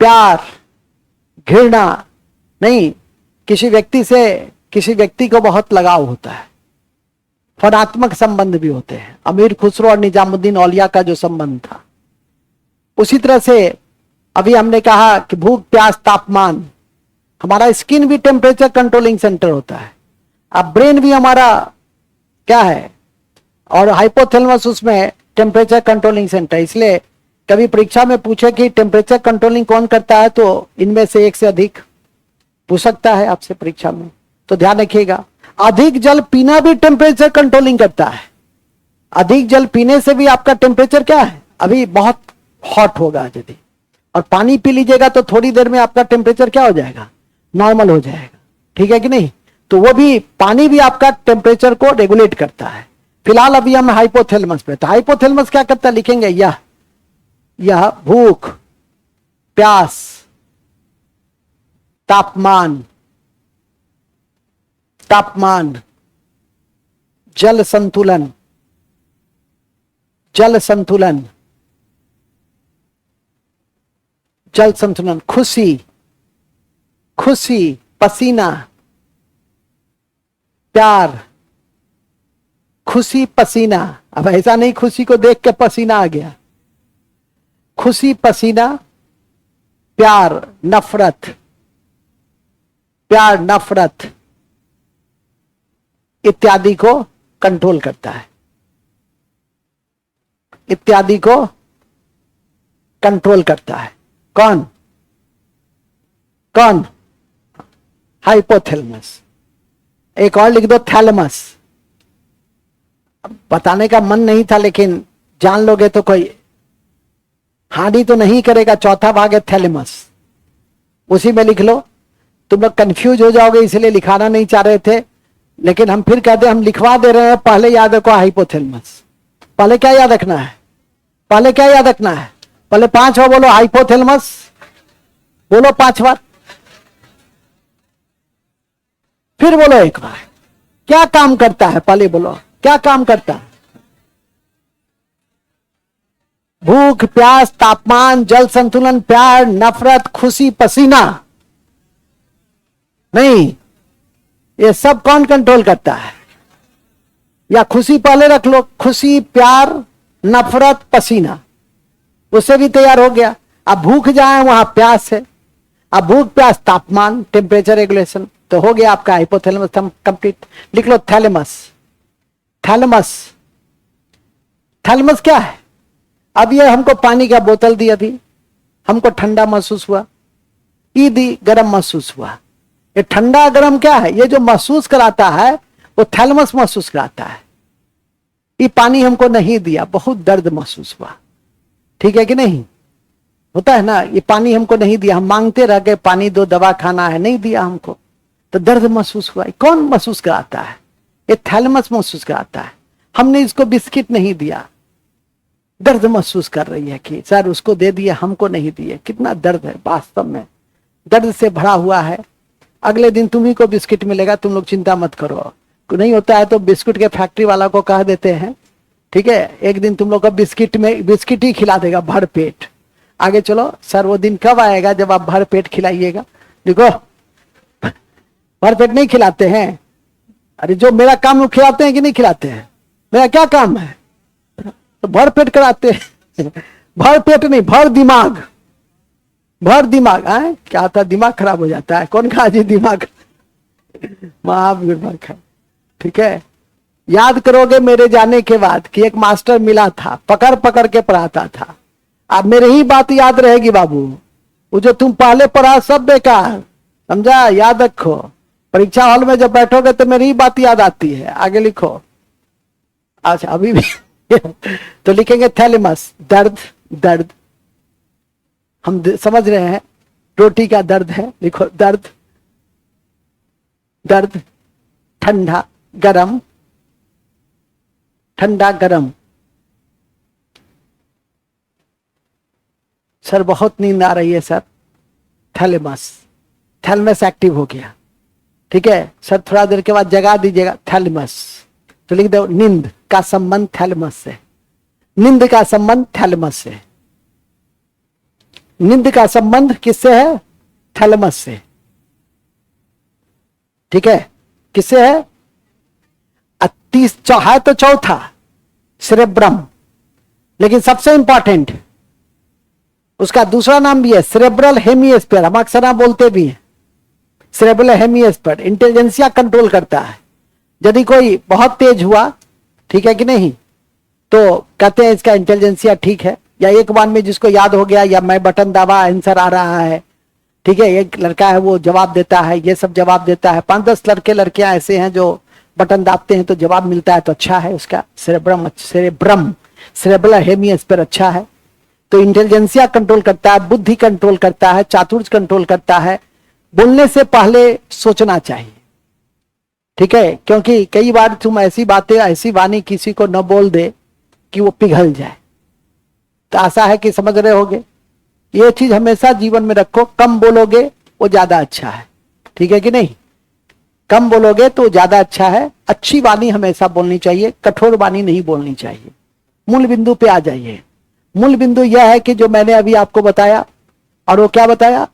प्यार, घृणा नहीं, किसी व्यक्ति से किसी व्यक्ति को बहुत लगाव होता है। फनात्मक संबंध भी होते हैं, अमीर खुसरो और निजामुद्दीन औलिया का जो संबंध था। उसी तरह से अभी हमने कहा कि भूख, प्यास, तापमान, हमारा स्किन भी टेम्परेचर कंट्रोलिंग सेंटर होता है। अब ब्रेन भी हमारा क्या है, और हाइपोथैलेमस उसमें टेम्परेचर कंट्रोलिंग सेंटर। इसलिए कभी परीक्षा में पूछे कि टेम्परेचर कंट्रोलिंग कौन करता है, तो इनमें से एक से अधिक पूछ सकता है आपसे परीक्षा में, तो ध्यान रखिएगा। अधिक जल पीना भी टेम्परेचर कंट्रोलिंग करता है। अधिक जल पीने से भी आपका टेम्परेचर क्या है, अभी बहुत हॉट होगा यदि, और पानी पी लीजिएगा तो थोड़ी देर में आपका टेम्परेचर क्या हो जाएगा, नॉर्मल हो जाएगा। ठीक है कि नहीं, तो वो भी, पानी भी आपका टेम्परेचर को रेगुलेट करता है। फिलहाल अभी हम हाइपोथैलेमस पे, तो हाइपोथैलेमस क्या करता है, लिखेंगे यह भूख, प्यास, तापमान, तापमान, जल संतुलन, जल संतुलन, जल संतुलन, खुशी, खुशी, पसीना, प्यार, खुशी, पसीना। अब ऐसा नहीं खुशी को देख के पसीना आ गया, खुशी, पसीना, प्यार, नफरत, प्यार, नफरत इत्यादि को कंट्रोल करता है, इत्यादि को कंट्रोल करता है। कौन कौन, हाइपोथैलेमस। एक और लिख दो थैलेमस। बताने का मन नहीं था लेकिन जान लोगे तो कोई हानि तो नहीं करेगा। चौथा भाग है थैलेमस, उसी में लिख लो। तुम लोग कंफ्यूज हो जाओगे इसलिए लिखाना नहीं चाह रहे थे, लेकिन हम फिर कहते हम लिखवा दे रहे हैं। पहले याद रखो हाइपोथैलेमस। पहले क्या याद रखना है, पहले क्या याद रखना है, पहले 5 बार बोलो हाइपोथैलेमस, बोलो 5 बार, फिर बोलो एक बार। क्या काम करता है, पहले बोलो क्या काम करता है। भूख, प्यास, तापमान, जल संतुलन, प्यार, नफरत, खुशी, पसीना। नहीं, ये सब कौन कंट्रोल करता है? या खुशी पहले रख लो, खुशी, प्यार, नफरत, पसीना, उससे भी तैयार हो गया। अब भूख जाए वहां प्यास है, अब भूख, प्यास, तापमान, टेम्परेचर रेगुलेशन, तो हो गया आपका हाइपोथैलेमस कंप्लीट। लिख लो थैलेमस। थैलेमस, थैलेमस क्या है? अब ये हमको पानी का बोतल दी, अभी हमको ठंडा महसूस हुआ, ई दी, गर्म महसूस हुआ। ये ठंडा गर्म क्या है? ये जो महसूस कराता है वो थैलेमस महसूस कराता है। ये पानी हमको नहीं दिया, बहुत दर्द महसूस हुआ, ठीक है कि नहीं? होता है ना, ये पानी हमको नहीं दिया, हम मांगते रह गए, पानी दो, दवा खाना है, नहीं दिया हमको, तो दर्द महसूस हुआ। कौन महसूस कराता है? ये थैलेमस महसूस कराता है। हमने इसको बिस्किट नहीं दिया, दर्द महसूस कर रही है कि सर उसको दे दिए, हमको नहीं दिए। कितना दर्द है, वास्तव में दर्द से भरा हुआ है। अगले दिन तुम्ही को बिस्किट मिलेगा, तुम लोग चिंता मत करो। नहीं होता है तो बिस्कुट के फैक्ट्री वाला को कह देते हैं, ठीक है, एक दिन तुम लोग को बिस्किट में बिस्किट ही खिला देगा भर पेट। आगे चलो सर, वो दिन कब आएगा जब आप भर पेट खिलाइएगा? देखो, भर पेट नहीं खिलाते हैं। अरे जो मेरा काम वो खिलाते हैं कि नहीं खिलाते हैं? मेरा क्या काम है? तो भर पेट कराते हैं। भर पेट नहीं, भर दिमाग, भर दिमाग। आए क्या होता है? दिमाग खराब हो जाता है। कौन खा जी दिमाग? महावीर खा, ठीक है। याद करोगे मेरे जाने के बाद कि एक मास्टर मिला था, पकड़ पकड़ के पढ़ाता था। अब मेरी ही बात याद रहेगी बाबू, वो जो तुम पहले पढ़ा सब बेकार, समझा? याद रखो, परीक्षा हॉल में जब बैठोगे तो मेरी ही बात याद आती है। आगे लिखो। अच्छा अभी भी तो लिखेंगे थैलेमस, दर्द, दर्द हम समझ रहे हैं, रोटी का दर्द है, लिखो दर्द, दर्द, ठंडा गरम, ठंडा गरम। सर बहुत नींद आ रही है सर, थैलेमस, थैलेमस एक्टिव हो गया, ठीक है सर, थोड़ा देर के बाद जगा दीजिएगा, थैलेमस। तो लिख दो नींद का संबंध थैलेमस से, नींद का संबंध थैलेमस से, नींद का संबंध किससे है? थैलेमस से, ठीक है। किससे है? 30 है तो चौथा सेरेब्रम, लेकिन सबसे इंपॉर्टेंट उसका दूसरा नाम भी है सेरेब्रल हेमिस्फीयर। हम अक्सर बोलते भी हैं सेरेब्रल हेमिस्फीयर, इंटेलिजेंसिया कंट्रोल करता है। यदि कोई बहुत तेज हुआ, ठीक है कि नहीं, तो कहते हैं इसका इंटेलिजेंसिया ठीक है। या एक बार में जिसको याद हो गया, या मैं बटन दबा आंसर आ रहा है, ठीक है, एक लड़का है वो जवाब देता है, ये सब जवाब देता है। 5-10 लड़के लड़कियां ऐसे हैं जो बटन दाबते हैं तो जवाब मिलता है, तो अच्छा है उसका सेरेब्रम, सेरेब्रल हेमिस्फीयर अच्छा है। तो इंटेलिजेंसिया कंट्रोल करता है, बुद्धि कंट्रोल करता है, चातुर्य कंट्रोल करता है। बोलने से पहले सोचना चाहिए, ठीक है, क्योंकि कई बार तुम ऐसी बातें, ऐसी वाणी किसी को न बोल दे कि वो पिघल जाए। तो आशा है कि समझ रहे होगे। ये चीज हमेशा जीवन में रखो, कम बोलोगे वो ज्यादा अच्छा है, ठीक है कि नहीं? कम बोलोगे तो ज्यादा अच्छा है। अच्छी वाणी हमेशा बोलनी चाहिए, कठोर वाणी नहीं बोलनी चाहिए। मूल बिंदु पे आ जाइए। मूल बिंदु यह है कि जो मैंने अभी आपको बताया, और वो क्या बताया,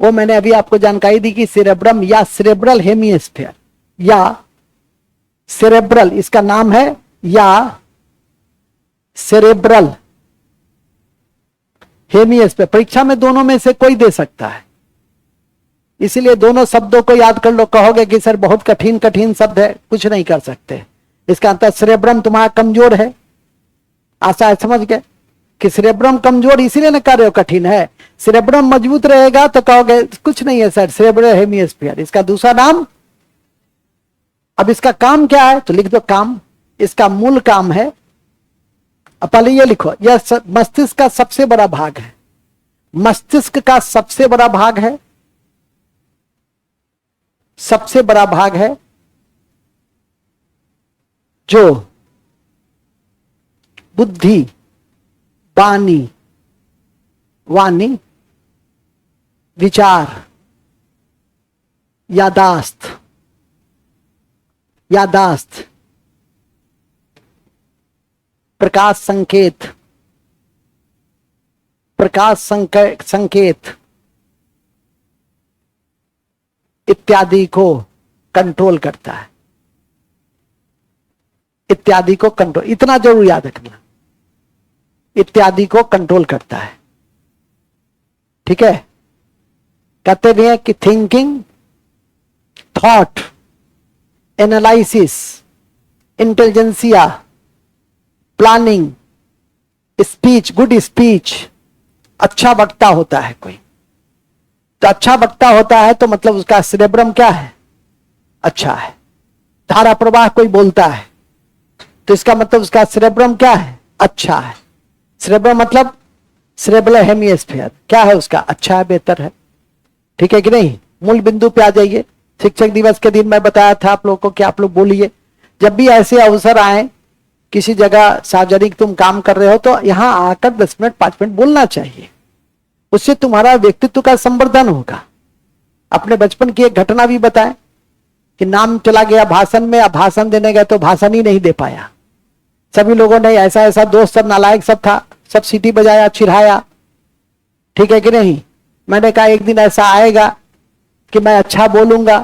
वो मैंने अभी आपको जानकारी दी कि सेरेब्रम या सेरेब्रल हेमिस्फीयर या सेरेब्रल इसका नाम है, या सेरेब्रल हेमिस्फीयर। परीक्षा में दोनों में से कोई दे सकता है, इसीलिए दोनों शब्दों को याद कर लो। कहोगे कि सर बहुत कठिन कठिन शब्द है, कुछ नहीं कर सकते। इसका अंतर सेरेब्रम तुम्हारा कमजोर है, आशा है समझ गए कि सेरेब्रम कमजोर इसीलिए न कर रहे हो कठिन है। सेरेब्रम मजबूत रहेगा तो कहोगे कुछ नहीं है सर, सेरेब्रल हेमिस्फीयर। इसका दूसरा नाम, अब इसका काम क्या है तो लिख दो काम। इसका मूल काम है, पहले ये लिखो, यह मस्तिष्क का सबसे बड़ा भाग है, मस्तिष्क का सबसे बड़ा भाग है, सबसे बड़ा भाग है जो बुद्धि, वाणी, विचार, यादाश्त, प्रकाश संकेत, प्रकाश संकेत इत्यादि को कंट्रोल करता है, इत्यादि को कंट्रोल, इतना जरूर याद रखना, इत्यादि को कंट्रोल करता है। ठीक है, कहते भी हैं कि thinking, thought, analysis, intelligentsia, planning, speech, good speech, अच्छा वक्ता होता है कोई, तो अच्छा वक्ता होता है तो मतलब उसका सेरेब्रम क्या है, अच्छा है। धारा प्रवाह कोई बोलता है तो इसका मतलब उसका सेरेब्रम क्या है, अच्छा है। सेरेब्रम मतलब सेरेब्रल हेमिस्फीयर क्या है उसका, अच्छा है, बेहतर है। ठीक है कि नहीं। मूल बिंदु पे आ जाइए। शिक्षक दिवस के दिन मैं बताया था आप लोगों को कि आप लोग बोलिए, जब भी ऐसे अवसर आए, किसी जगह सार्वजनिक तुम काम कर रहे हो तो यहां आकर 10 मिनट 5 मिनट बोलना चाहिए, उससे तुम्हारा व्यक्तित्व का संवर्धन होगा। अपने बचपन की एक घटना भी बताएं कि नाम चला गया भाषण में, अब भाषण देने गए तो भाषण ही नहीं दे पाया। सभी लोगों ने ऐसा ऐसा दोस्त सब नालायक सब था, सब सीटी बजाया, चिढ़ाया। ठीक है कि नहीं। मैंने कहा एक दिन ऐसा आएगा कि मैं अच्छा बोलूंगा,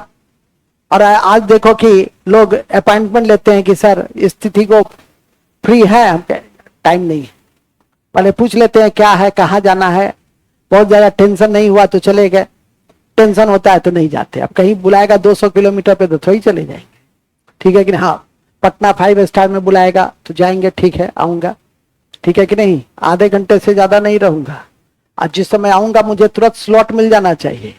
और आज देखो कि लोग अपॉइंटमेंट लेते हैं कि सर इस तिथि को फ्री है, टाइम नहीं है, पहले पूछ लेते हैं क्या है, कहाँ जाना है। बहुत ज्यादा टेंशन नहीं हुआ तो चले गए, टेंशन होता है तो नहीं जाते। अब कहीं बुलाएगा 200 किलोमीटर पे तो थोड़ी चले जाएंगे। ठीक है कि नहीं। हाँ, पटना 5 स्टार में बुलाएगा तो जाएंगे, ठीक है आऊंगा। ठीक है कि नहीं। आधे घंटे से ज्यादा नहीं रहूंगा, आज जिस समय आऊंगा मुझे तुरंत स्लॉट मिल जाना चाहिए।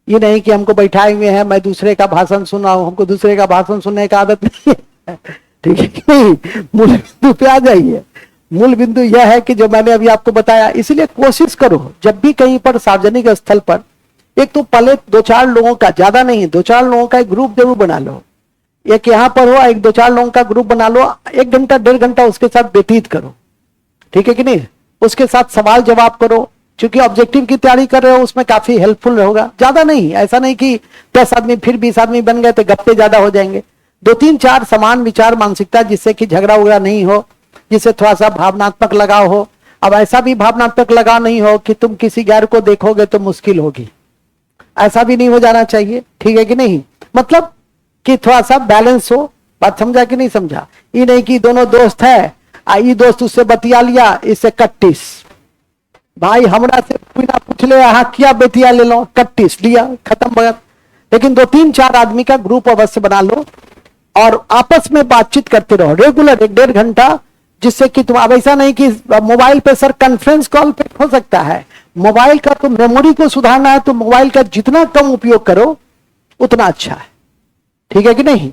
ये नहीं कि हमको बैठाए हुए हैं, मैं दूसरे का भाषण सुना हूं, हमको दूसरे का भाषण सुनने का आदत नहीं है। ठीक है कि नहीं। मूल बिंदु पे आ जाइए। मूल बिंदु यह है कि जो मैंने अभी आपको बताया, इसलिए कोशिश करो जब भी कहीं पर सार्वजनिक स्थल पर, एक तो पहले 2-4 लोगों का, ज्यादा नहीं 2-4 लोगों का एक ग्रुप जरूर बना लो। एक यहाँ पर हो, एक 2-4 लोगों का ग्रुप बना लो, 1 घंटा 1.5 घंटा उसके साथ व्यतीत करो। ठीक है कि नहीं। उसके साथ सवाल जवाब करो, क्योंकि ऑब्जेक्टिव की तैयारी कर रहे हो, उसमें काफी हेल्पफुल होगा। ज्यादा नहीं, ऐसा नहीं कि 10 आदमी फिर 20 आदमी बन गए तो गप्पे ज्यादा हो जाएंगे। 2-3-4 समान विचार मानसिकता, जिससे कि झगड़ा उगड़ा नहीं हो, जिससे थोड़ा सा भावनात्मक लगाव हो। अब ऐसा भी भावनात्मक लगाव नहीं हो कि तुम किसी गैर को देखोगे तो मुश्किल होगी, ऐसा भी नहीं हो जाना चाहिए। ठीक है कि नहीं। मतलब कि थोड़ा सा बैलेंस हो। बात समझा कि नहीं समझा। ये नहीं कि दोनों दोस्त है, ये दोस्त उससे बतिया लिया, इससे कट्टिस, भाई हमरा से बिना पूछ ले क्या बतिया ले लो, कट्टिस लिया, खत्म बगैर। लेकिन 2-3-4 आदमी का ग्रुप अवश्य बना लो और आपस में बातचीत करते रहो रेगुलर 1-1.5 घंटा, जिससे कि तुम, अब ऐसा नहीं कि मोबाइल पे सर कॉन्फ्रेंस कॉल पे हो सकता है। मोबाइल का तो मेमोरी को सुधारना है तो मोबाइल का जितना कम उपयोग करो उतना अच्छा है। ठीक है कि नहीं।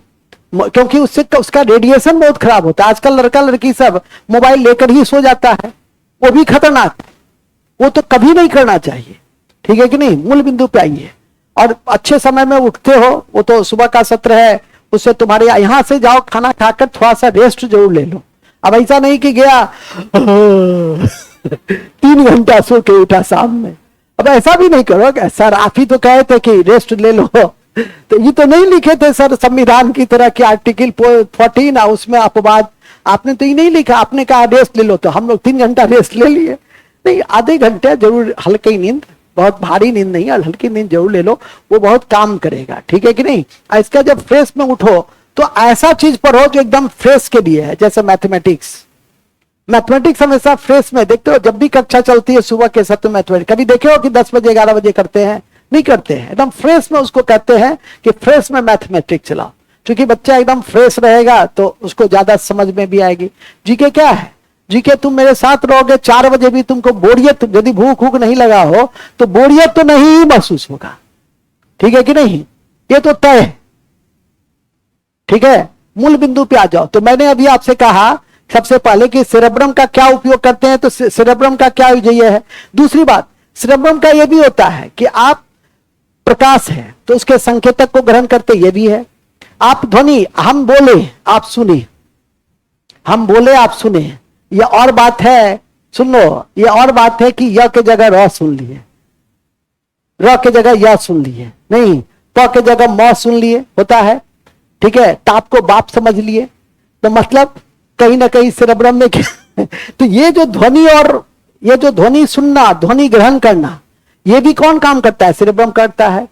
क्योंकि उससे उसका रेडिएशन बहुत खराब होता है। आजकल लड़का लड़की सब मोबाइल लेकर ही सो जाता है, वो भी खतरनाक, वो तो कभी नहीं करना चाहिए। ठीक है कि नहीं। मूल बिंदु पे आइए और अच्छे समय में उठते हो, वो तो सुबह का सत्र है, उससे तुम्हारे यहां से जाओ, खाना खाकर थोड़ा सा रेस्ट जरूर ले लो। अब ऐसा नहीं कि गया 3 घंटा सो के उठा शाम में, अब ऐसा भी नहीं करो। सर आप ही तो कहे थे कि रेस्ट ले लो, तो ये तो नहीं लिखे थे सर संविधान की तरह कि आर्टिकल 14 उसमें अपवाद, आपने तो ये नहीं लिखा। आपने कहा रेस्ट ले लो, तो हम लोग 3 घंटा रेस्ट ले लिए। नहीं, आधे घंटे जरूर हल्की नींद, बहुत भारी नींद नहीं, हल्की नींद जरूर ले लो, वो बहुत काम करेगा। ठीक है कि नहीं। इसका जब फ्रेश में उठो तो ऐसा चीज पर हो जो एकदम फ्रेश के लिए है, जैसे मैथमेटिक्स। मैथमेटिक्स हमेशा फ्रेश में देखते हो, जब भी कक्षा चलती है सुबह के सत्र मैथमेटिक्स, कभी देखे हो कि 10 बजे 11 बजे करते हैं, नहीं करते हैं। एकदम फ्रेश में उसको कहते हैं कि फ्रेश में मैथमेटिक्स चलाओ, क्योंकि बच्चा एकदम फ्रेश रहेगा तो उसको ज्यादा समझ में भी आएगी। जीके क्या है, जीके तुम मेरे साथ रहोगे 4 बजे भी तुमको बोरियत, यदि भूख भूख नहीं लगा हो तो बोरियत तो नहीं महसूस होगा। ठीक है कि नहीं, ये तो तय है। ठीक है। मूल बिंदु पे आ जाओ। तो मैंने अभी आपसे कहा सबसे पहले कि सेरेब्रम का क्या उपयोग करते हैं, तो सेरेब्रम का क्या ये है। दूसरी बात, सेरेब्रम का यह भी होता है कि आप प्रकाश है तो उसके संकेतक को ग्रहण करते, ये भी है। आप ध्वनि, हम बोले आप सुने, हम बोले आप सुने, ये और बात है। सुन लो, ये और बात है कि य के जगह र सुन लिए, र के जगह य सुन लिए, नहीं प के जगह म सुन लिए, होता है। ठीक है। ताप को बाप समझ लिए, तो मतलब कहीं ना कहीं सेरेब्रम में तो ये जो ध्वनि और ये जो ध्वनि सुनना, ध्वनि ग्रहण करना, ये भी कौन काम करता है? सेरेब्रम करता है।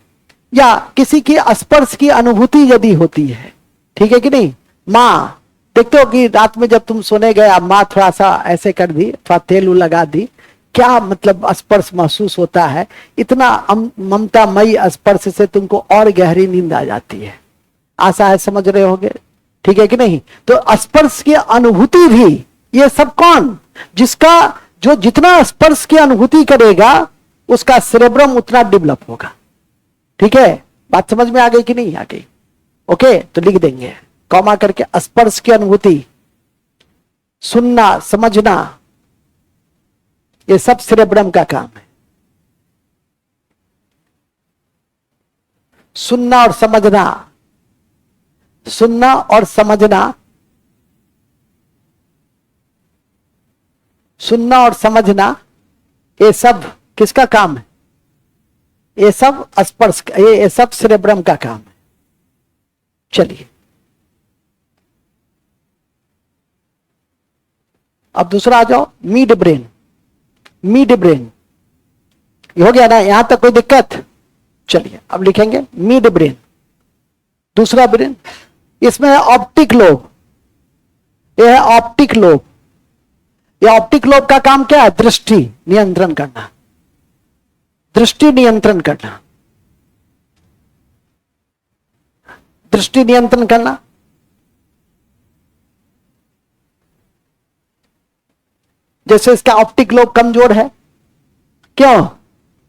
या किसी की स्पर्श की अनुभूति यदि होती है, ठीक है कि नहीं, माँ देखते हो कि रात में जब तुम सोने गए, अब माँ थोड़ा सा ऐसे कर दी, थोड़ा तेल लगा दी, क्या मतलब स्पर्श महसूस होता है, इतना ममतामयी स्पर्श से तुमको और गहरी नींद आ जाती है। आशा है समझ रहे होगे, ठीक है कि नहीं। तो स्पर्श की अनुभूति भी, ये सब कौन, जिसका जो जितना स्पर्श की अनुभूति करेगा उसका सेरेब्रम उतना डेवलप होगा। ठीक है, बात समझ में आ गई कि नहीं आ गई? ओके, तो लिख देंगे कॉमा करके, स्पर्श की अनुभूति, सुनना, समझना, ये सब सेरेब्रम का काम है। सुनना और समझना, सुनना और समझना, सुनना और समझना, ये सब किसका काम है? ये सब स्पर्श, ये सब सेरेब्रम का काम है। चलिए अब दूसरा आ जाओ, मिड ब्रेन। मिड ब्रेन ये हो गया ना, यहां तक कोई दिक्कत? चलिए अब लिखेंगे मिड ब्रेन, दूसरा ब्रेन। इसमें है ऑप्टिक लोब, यह है ऑप्टिक लोब। यह ऑप्टिक लोब का काम क्या है? दृष्टि नियंत्रण करना, दृष्टि नियंत्रण करना, दृष्टि नियंत्रण करना। जैसे इसका ऑप्टिक लोब कमजोर है, क्यों?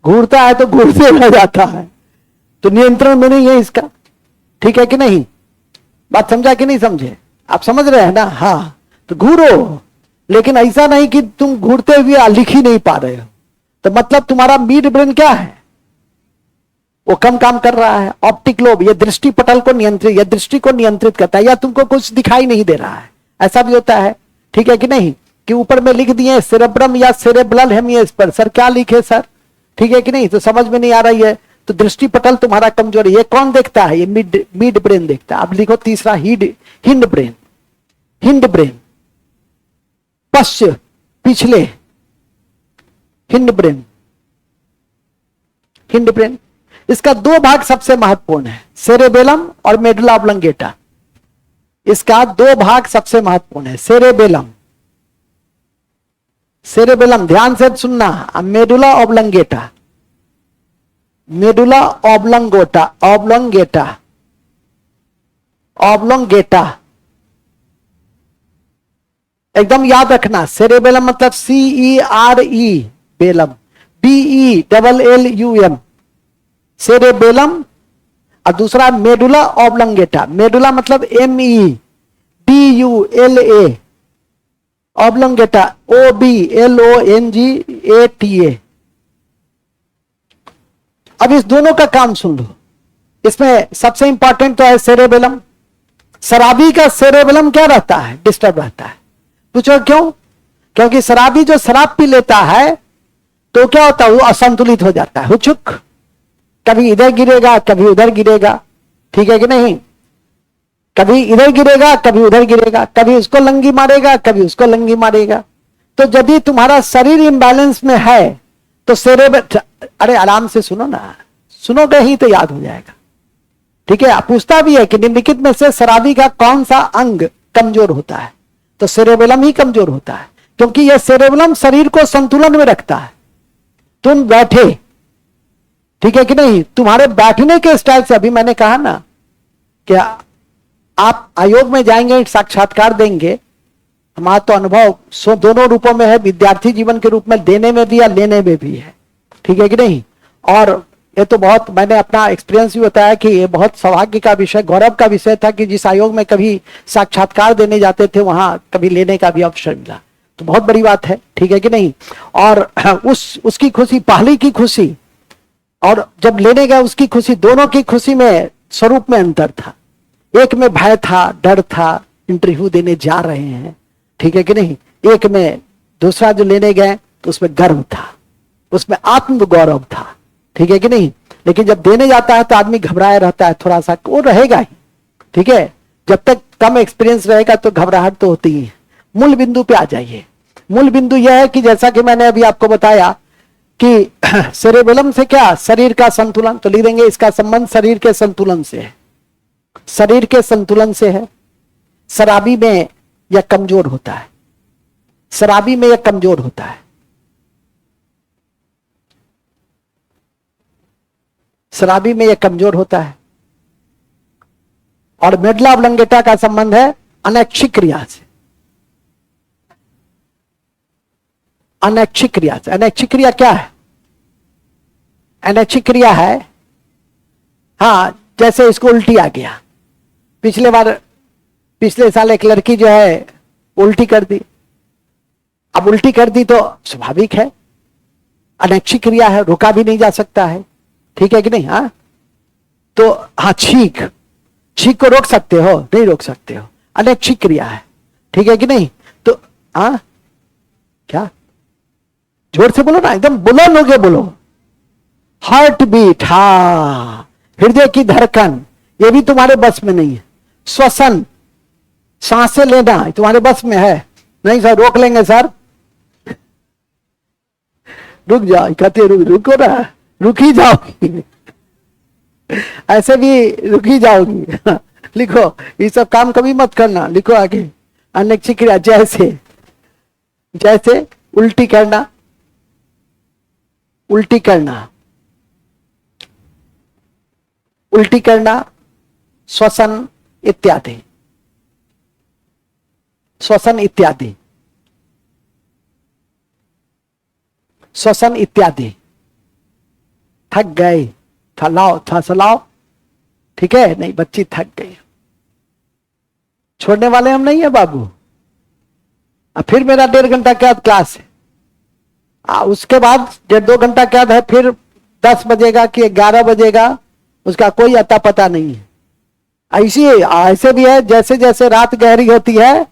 घूरता है तो घूरते रह जाता है, तो नियंत्रण में नहीं है इसका। ठीक है कि नहीं? बात समझा कि नहीं समझे? आप समझ रहे हैं ना? हाँ, तो घूरो, लेकिन ऐसा नहीं कि तुम घूरते हुए लिख ही नहीं पा रहे हो, तो मतलब तुम्हारा मिड ब्रेन क्या है? वो कम काम कर रहा है। ऑप्टिक लोब ये दृष्टि पटल को नियंत्रित, या दृष्टि को नियंत्रित करता है, या तुमको कुछ दिखाई नहीं दे रहा है, ऐसा भी होता है। ठीक है कि नहीं? कि ऊपर में लिख दिए सेरेब्रम या सेरेब्रल हेमिस्फीयर, सर क्या लिखे सर? ठीक है कि नहीं? तो समझ में नहीं आ रही है, तो दृष्टि पटल तुम्हारा कमजोर है। ये कौन देखता है? ये मिड ब्रेन देखता है। अब लिखो तीसरा, हिंड ब्रेन। हिंड ब्रेन, पश्च पिछले, हिंड ब्रेन। हिंड ब्रेन, इसका दो भाग सबसे महत्वपूर्ण है, सेरेबेलम और मेडुला ऑब्लंगेटा। इसका दो भाग सबसे महत्वपूर्ण है, सेरेबेलम, सेरेबेलम ध्यान से सुनना, medulla oblongata, medulla oblongata, oblongata, oblongata, एकदम याद रखना। सेरेबेलम मतलब CERE बेलम, BELLUM, सेरेबेलम। और दूसरा मेडुला ऑब्लंगेटा, मेडुला मतलब MEDULA, ऑब्लंगेटा OBLONGATA। अब इस दोनों का काम सुन लो। इसमें सबसे इंपॉर्टेंट तो है सेरेबेलम। शराबी का सेरेबेलम क्या रहता है? डिस्टर्ब रहता है। पूछो क्यों? क्योंकि शराबी जो शराब पी लेता है तो क्या होता है? वो असंतुलित हो जाता है, हुचुक, कभी इधर गिरेगा कभी उधर गिरेगा। ठीक है कि नहीं? कभी इधर गिरेगा कभी उधर गिरेगा, कभी उसको लंगी मारेगा कभी उसको लंगी मारेगा। तो यदि तुम्हारा शरीर इम्बैलेंस में है तो सेरेब्रल, अरे आराम से सुनो ना, सुनोगे ही तो याद हो जाएगा। ठीक है, पूछता भी है कि निम्नलिखित में से शराबी का कौन सा अंग कमजोर होता है? तो सेरेबेलम ही कमजोर होता है, क्योंकि यह सेरेबेलम शरीर को संतुलन में रखता है। तुम बैठे, ठीक है कि नहीं, तुम्हारे बैठने के स्टाइल से, अभी मैंने कहा ना क्या आप आयोग में जाएंगे, साक्षात्कार देंगे, हमारा तो अनुभव दोनों रूपों में है, विद्यार्थी जीवन के रूप में देने में भी या लेने में भी है। ठीक है कि नहीं? और ये तो बहुत, मैंने अपना एक्सपीरियंस भी बताया कि ये बहुत सौभाग्य का विषय, गौरव का विषय था कि जिस आयोग में कभी साक्षात्कार देने जाते थे वहां कभी लेने का भी अवसर मिला, तो बहुत बड़ी बात है। ठीक है कि नहीं? और उसकी खुशी, पहली की खुशी और जब लेने गया उसकी खुशी, दोनों की खुशी में स्वरूप में अंतर था। एक में भय था, डर था, इंटरव्यू देने जा रहे हैं, ठीक है कि नहीं? एक में, दूसरा जो लेने गए तो उसमें गर्व था, उसमें आत्म गौरव था। ठीक है कि नहीं? लेकिन जब देने जाता है तो आदमी घबराया रहता है, थोड़ा सा वो रहेगा ही। ठीक है, जब तक कम एक्सपीरियंस रहेगा तो घबराहट तो होती ही है। मूल बिंदु पे आ जाइए। मूल बिंदु यह है कि जैसा कि मैंने अभी आपको बताया कि सेरेबेलम से क्या, शरीर का संतुलन, तो लिख देंगे इसका संबंध शरीर के संतुलन से है, शरीर के संतुलन से है। शराबी में यह कमजोर होता है, शराबी में यह कमजोर होता है, शराबी में यह कमजोर होता है। और मेडला ऑब्लंगेटा का संबंध है अनैच्छिक क्रिया से, अनैच्छिक क्रिया से। अनैच्छिक क्रिया क्या है? अनैच्छिक क्रिया है, हाँ, जैसे इसको उल्टी आ गया, पिछले साल एक लड़की जो है उल्टी कर दी, अब उल्टी कर दी तो स्वाभाविक है, अनैच्छिक क्रिया है, रोका भी नहीं जा सकता है, ठीक है कि नहीं? हाँ, तो हाँ, छींक को रोक सकते हो? नहीं रोक सकते हो, अनैच्छिक क्रिया है, ठीक है कि नहीं? तो हाँ, क्या, जोर से बोलो ना, एकदम बुलंद होके बोलो। हार्ट बीट, हाँ, हृदय की धड़कन, ये भी तुम्हारे बस में नहीं है। श्वसन, सांसें लेना तुम्हारे बस में है नहीं? सर रोक लेंगे सर, रुक जाओ, कहते रुको ना, रुक ही जाओगी, ऐसे भी रुक ही जाओगी। लिखो, ये सब काम कभी मत करना, लिखो आगे। अनैच्छिक क्रिया जैसे उल्टी करना, उल्टी करना, उल्टी करना, श्वसन इत्यादि, श्वसन इत्यादि, श्वसन इत्यादि। थक गए, थलाओ, थसलाओ, ठीक है? नहीं, बच्ची थक गई, छोड़ने वाले हम नहीं है बाबू। अब फिर मेरा 1.5 घंटा के बाद क्लास है, उसके बाद 1.5-2 घंटा के बाद है, फिर 10 बजेगा कि 11 बजेगा, उसका कोई अता पता नहीं है। ऐसे भी है, जैसे जैसे रात गहरी होती है,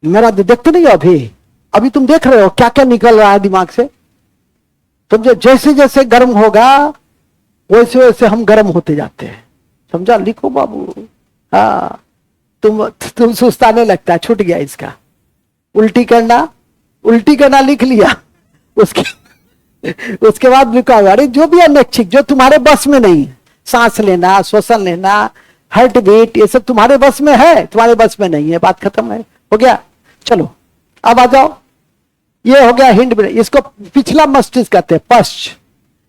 मेरा देखते नहीं हो अभी तुम देख रहे हो क्या क्या निकल रहा है दिमाग से। तुम जैसे जैसे गर्म होगा वैसे वैसे हम गर्म होते जाते हैं, समझा? लिखो बाबू, हाँ, तुम सुस्ताने लगता है, छूट गया इसका। उल्टी करना लिख लिया, उसके बाद लिखा हुआ, अरे जो भी अनैच्छिक, जो तुम्हारे बस में नहीं है, सांस लेना, श्वसन लेना, हार्ट बीट, ये सब तुम्हारे बस में है, तुम्हारे बस में नहीं है, बात खत्म है, हो गया। चलो अब आ जाओ, ये हो गया हिंड ब्रेन, इसको पिछला मस्तिष्क कहते हैं, पश्च।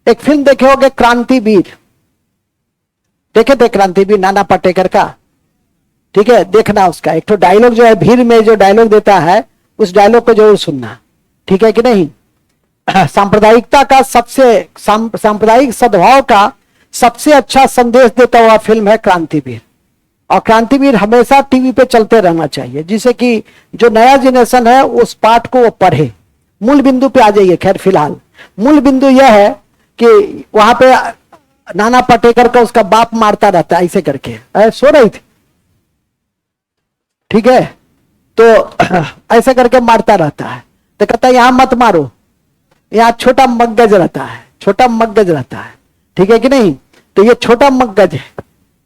एक फिल्म देखे होगे क्रांतिवीर, देखे थे क्रांतिवीर, नाना पाटेकर का, ठीक है? देखना, उसका एक तो डायलॉग जो है, भीड़ में जो डायलॉग देता है, उस डायलॉग को जरूर सुनना, ठीक है कि नहीं? सांप्रदायिकता का सांप्रदायिक सद्भाव का सबसे अच्छा संदेश देता हुआ फिल्म है क्रांतिवीर। और क्रांतिवीर हमेशा टीवी पे चलते रहना चाहिए, जिससे कि जो नया जनरेशन है उस पाठ को वो पढ़े। मूल बिंदु पे आ जाइए। खैर फिलहाल मूल बिंदु यह है कि वहां पे नाना पाटेकर का उसका बाप मारता रहता है ऐसे करके, सो रही थी, ठीक है? तो ऐसे करके मारता रहता है, तो कहता है यहां मत मारो, यहाँ छोटा मगज रहता है, छोटा मगज रहता है, ठीक है कि नहीं? तो ये छोटा मगज है,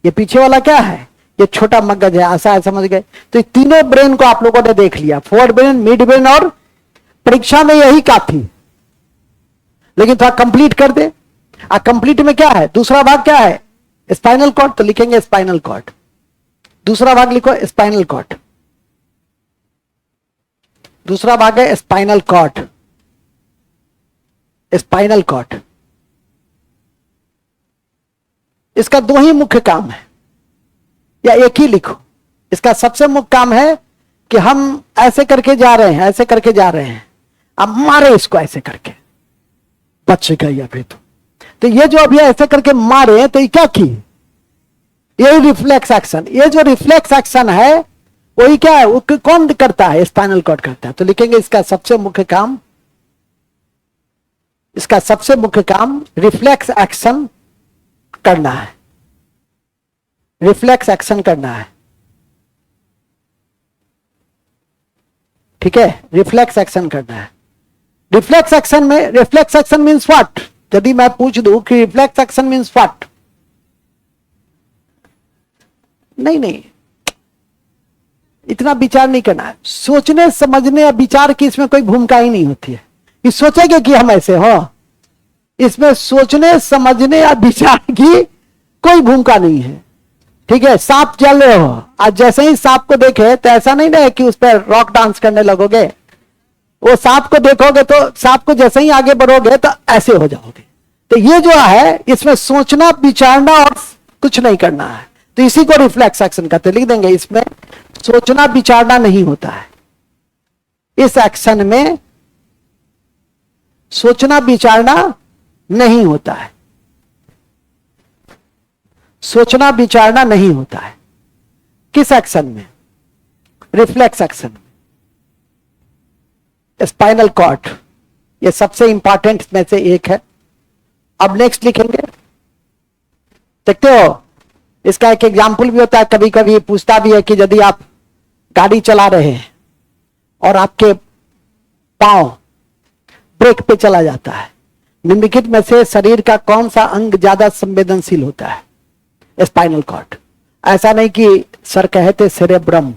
ये पीछे वाला क्या है? ये छोटा मगज है, ऐसा समझ गए? तो ये तीनों ब्रेन को आप लोगों ने देख लिया, फोर ब्रेन, मिड ब्रेन, और परीक्षा में यही काफी, लेकिन थोड़ा कंप्लीट कर दे। कंप्लीट में क्या है? दूसरा भाग क्या है? स्पाइनल कॉर्ड, तो लिखेंगे स्पाइनल कॉर्ड, दूसरा भाग लिखो स्पाइनल कॉर्ड, दूसरा भाग है स्पाइनल कॉर्ड, स्पाइनल कॉर्ड। इसका 2 ही मुख्य काम है, या एक ही लिखो। इसका सबसे मुख्य काम है कि हम ऐसे करके जा रहे हैं, ऐसे करके जा रहे हैं, अब मारे इसको ऐसे करके, बच गई अभी तो ये जो अभी ऐसे करके मारे, तो ये क्या की? ये रिफ्लेक्स एक्शन। ये जो रिफ्लेक्स एक्शन है वही क्या है? वो कौन करता है? स्पाइनल कॉर्ड करता है। तो लिखेंगे इसका सबसे मुख्य काम, इसका सबसे मुख्य काम रिफ्लेक्स एक्शन करना है, रिफ्लेक्स एक्शन करना है, ठीक है? रिफ्लेक्स एक्शन करना है। रिफ्लेक्स एक्शन में, रिफ्लेक्स एक्शन मीन्स व्हाट? यदि मैं पूछ दूं कि रिफ्लेक्स एक्शन मीन्स व्हाट? नहीं, इतना विचार नहीं करना है। सोचने समझने या विचार की इसमें कोई भूमिका ही नहीं होती है कि सोचेंगे कि हम ऐसे हो। इसमें सोचने समझने या विचार की कोई भूमिका नहीं है। ठीक है, सांप चल रहे हो, आज जैसे ही सांप को देखे तो ऐसा नहीं ना कि उस पर रॉक डांस करने लगोगे। वो सांप को देखोगे तो सांप को जैसे ही आगे बढ़ोगे तो ऐसे हो जाओगे। तो ये जो है इसमें सोचना विचारना और कुछ नहीं करना है, तो इसी को रिफ्लेक्स एक्शन कहते। लिख देंगे इसमें सोचना विचारना नहीं होता है। इस एक्शन में सोचना विचारना नहीं होता है। सोचना विचारना नहीं होता है। किस एक्शन में? रिफ्लेक्स एक्शन में। स्पाइनल कॉर्ड ये सबसे इंपॉर्टेंट में से एक है। अब नेक्स्ट लिखेंगे, देखते हो इसका एक एग्जाम्पल भी होता है। कभी कभी पूछता भी है कि यदि आप गाड़ी चला रहे हैं और आपके पांव ब्रेक पे चला जाता है, निम्नलिखित में से शरीर का कौन सा अंग ज्यादा संवेदनशील होता है? Spinal cord. ऐसा नहीं कि सर कहे थे सेरेब्रम,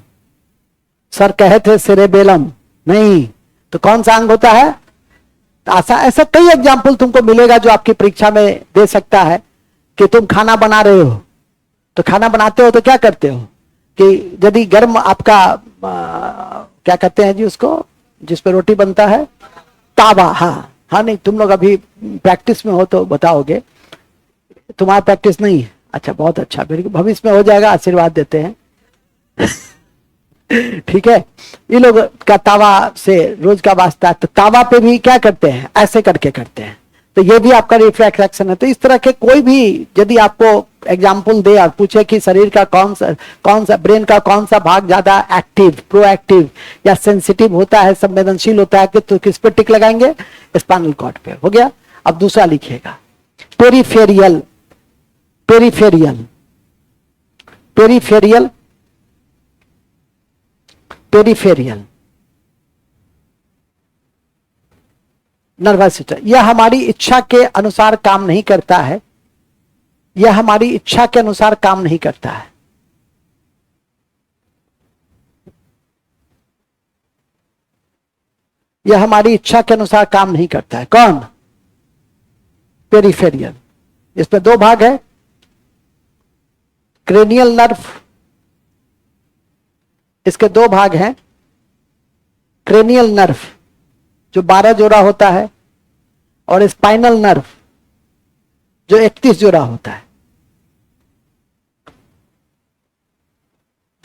सर कहे थे सेरेबेलम, नहीं, तो कौन सा अंग होता है? ऐसा कई एग्जाम्पल तुमको मिलेगा जो आपकी परीक्षा में दे सकता है कि तुम खाना बना रहे हो, तो खाना बनाते हो तो क्या करते हो कि यदि गर्म आपका क्या कहते हैं जी उसको, जिस पे रोटी बनता है, तावा। हाँ नहीं, तुम लोग अभी प्रैक्टिस में हो तो बताओगे, तुम्हारा प्रैक्टिस नहीं है। अच्छा, बहुत अच्छा, भविष्य में हो जाएगा, आशीर्वाद देते हैं। ठीक है, ये लोग का तावा से रोज का वास्ता है, तो तावा पे भी क्या करते हैं? ऐसे करके करते हैं। तो ये भी आपका रिफ्लेक्स एक्शन है। तो इस तरह के कोई भी यदि आपको एग्जाम्पल दे और पूछे कि शरीर का कौन सा ब्रेन का कौन सा भाग ज्यादा एक्टिव, प्रोएक्टिव या सेंसिटिव होता है, संवेदनशील होता है, कि तो किस पे टिक लगाएंगे? स्पाइनल कॉर्ड पे। हो गया। अब दूसरा लिखिएगा, peripheral. Peripheral peripheral peripheral nervous system. यह हमारी इच्छा के अनुसार काम नहीं करता है। यह हमारी इच्छा के अनुसार काम नहीं करता है। यह हमारी इच्छा के अनुसार काम नहीं करता है। कौन? पेरिफेरियल। इसमें दो भाग है, क्रेनियल नर्व। इसके दो भाग हैं। क्रेनियल नर्व जो 12 जोड़ा होता है, और स्पाइनल नर्व जो 31 जोड़ा होता है।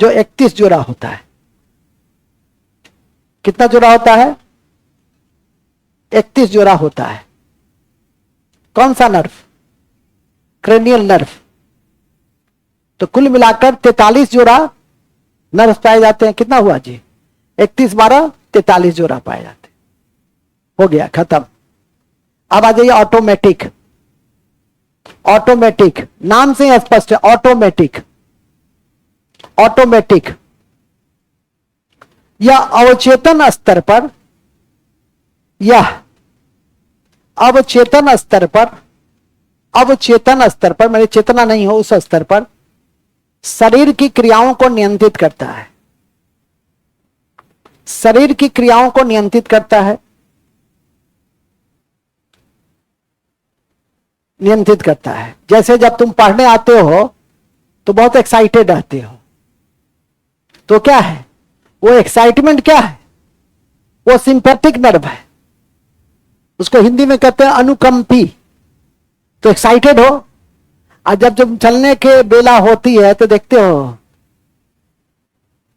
जो 31 जोड़ा होता है। कितना जोड़ा होता है? 31 जोड़ा होता है। कौन सा नर्व? Cranial nerve. तो कुल मिलाकर 43 जोड़ा नर्व पाए जाते हैं। कितना हुआ जी? 31 12 43 जोड़ा पाए जाते हैं। हो गया, खत्म। अब आ जाइए ऑटोमेटिक। ऑटोमेटिक नाम से स्पष्ट है, ऑटोमेटिक। ऑटोमेटिक या अवचेतन स्तर पर, यह अवचेतन स्तर पर, अवचेतन स्तर पर, मेरी चेतना नहीं हो उस स्तर पर शरीर की क्रियाओं को नियंत्रित करता है। शरीर की क्रियाओं को नियंत्रित करता है। नियंत्रित करता है। जैसे जब तुम पढ़ने आते हो तो बहुत एक्साइटेड रहते हो, तो क्या है वो एक्साइटमेंट? क्या है वो? सिंपैथिक नर्व है। उसको हिंदी में कहते हैं अनुकंपी। तो एक्साइटेड हो, और जब जब चलने के बेला होती है तो देखते हो,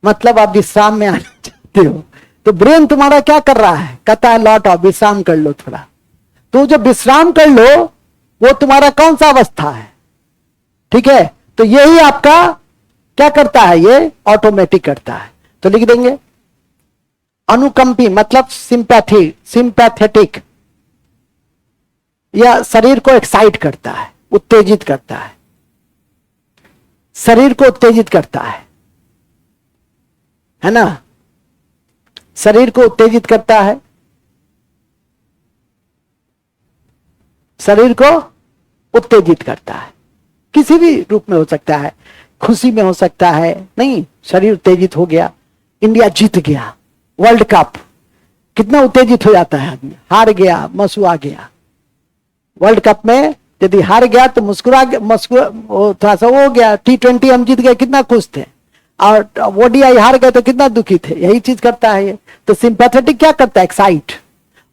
मतलब आप विश्राम में आना चाहते हो, तो ब्रेन तुम्हारा क्या कर रहा है? कहता है लौट आओ, विश्राम कर लो थोड़ा। तो जब विश्राम कर लो, वो तुम्हारा कौन सा अवस्था है? ठीक है, तो यही आपका क्या करता है? ये ऑटोमेटिक करता है। तो लिख देंगे अनुकंपी मतलब सिंपैथी, सिंपैथेटिक, या शरीर को एक्साइट करता है, उत्तेजित करता है। शरीर को उत्तेजित करता है ना? शरीर को उत्तेजित करता है। शरीर को उत्तेजित करता है, किसी भी रूप में हो सकता है। खुशी में हो सकता है, नहीं शरीर उत्तेजित हो गया, इंडिया जीत गया वर्ल्ड कप, कितना उत्तेजित हो जाता है आदमी। हार गया, मसुआ गया। वर्ल्ड कप में यदि हार गया तो थोड़ा सा वो हो गया। T20 हम जीत गए, कितना खुश थे, और ODI हार गए तो कितना दुखी थे। यही चीज करता है ये। तो सिंपैथेटिक क्या करता है? एक्साइट।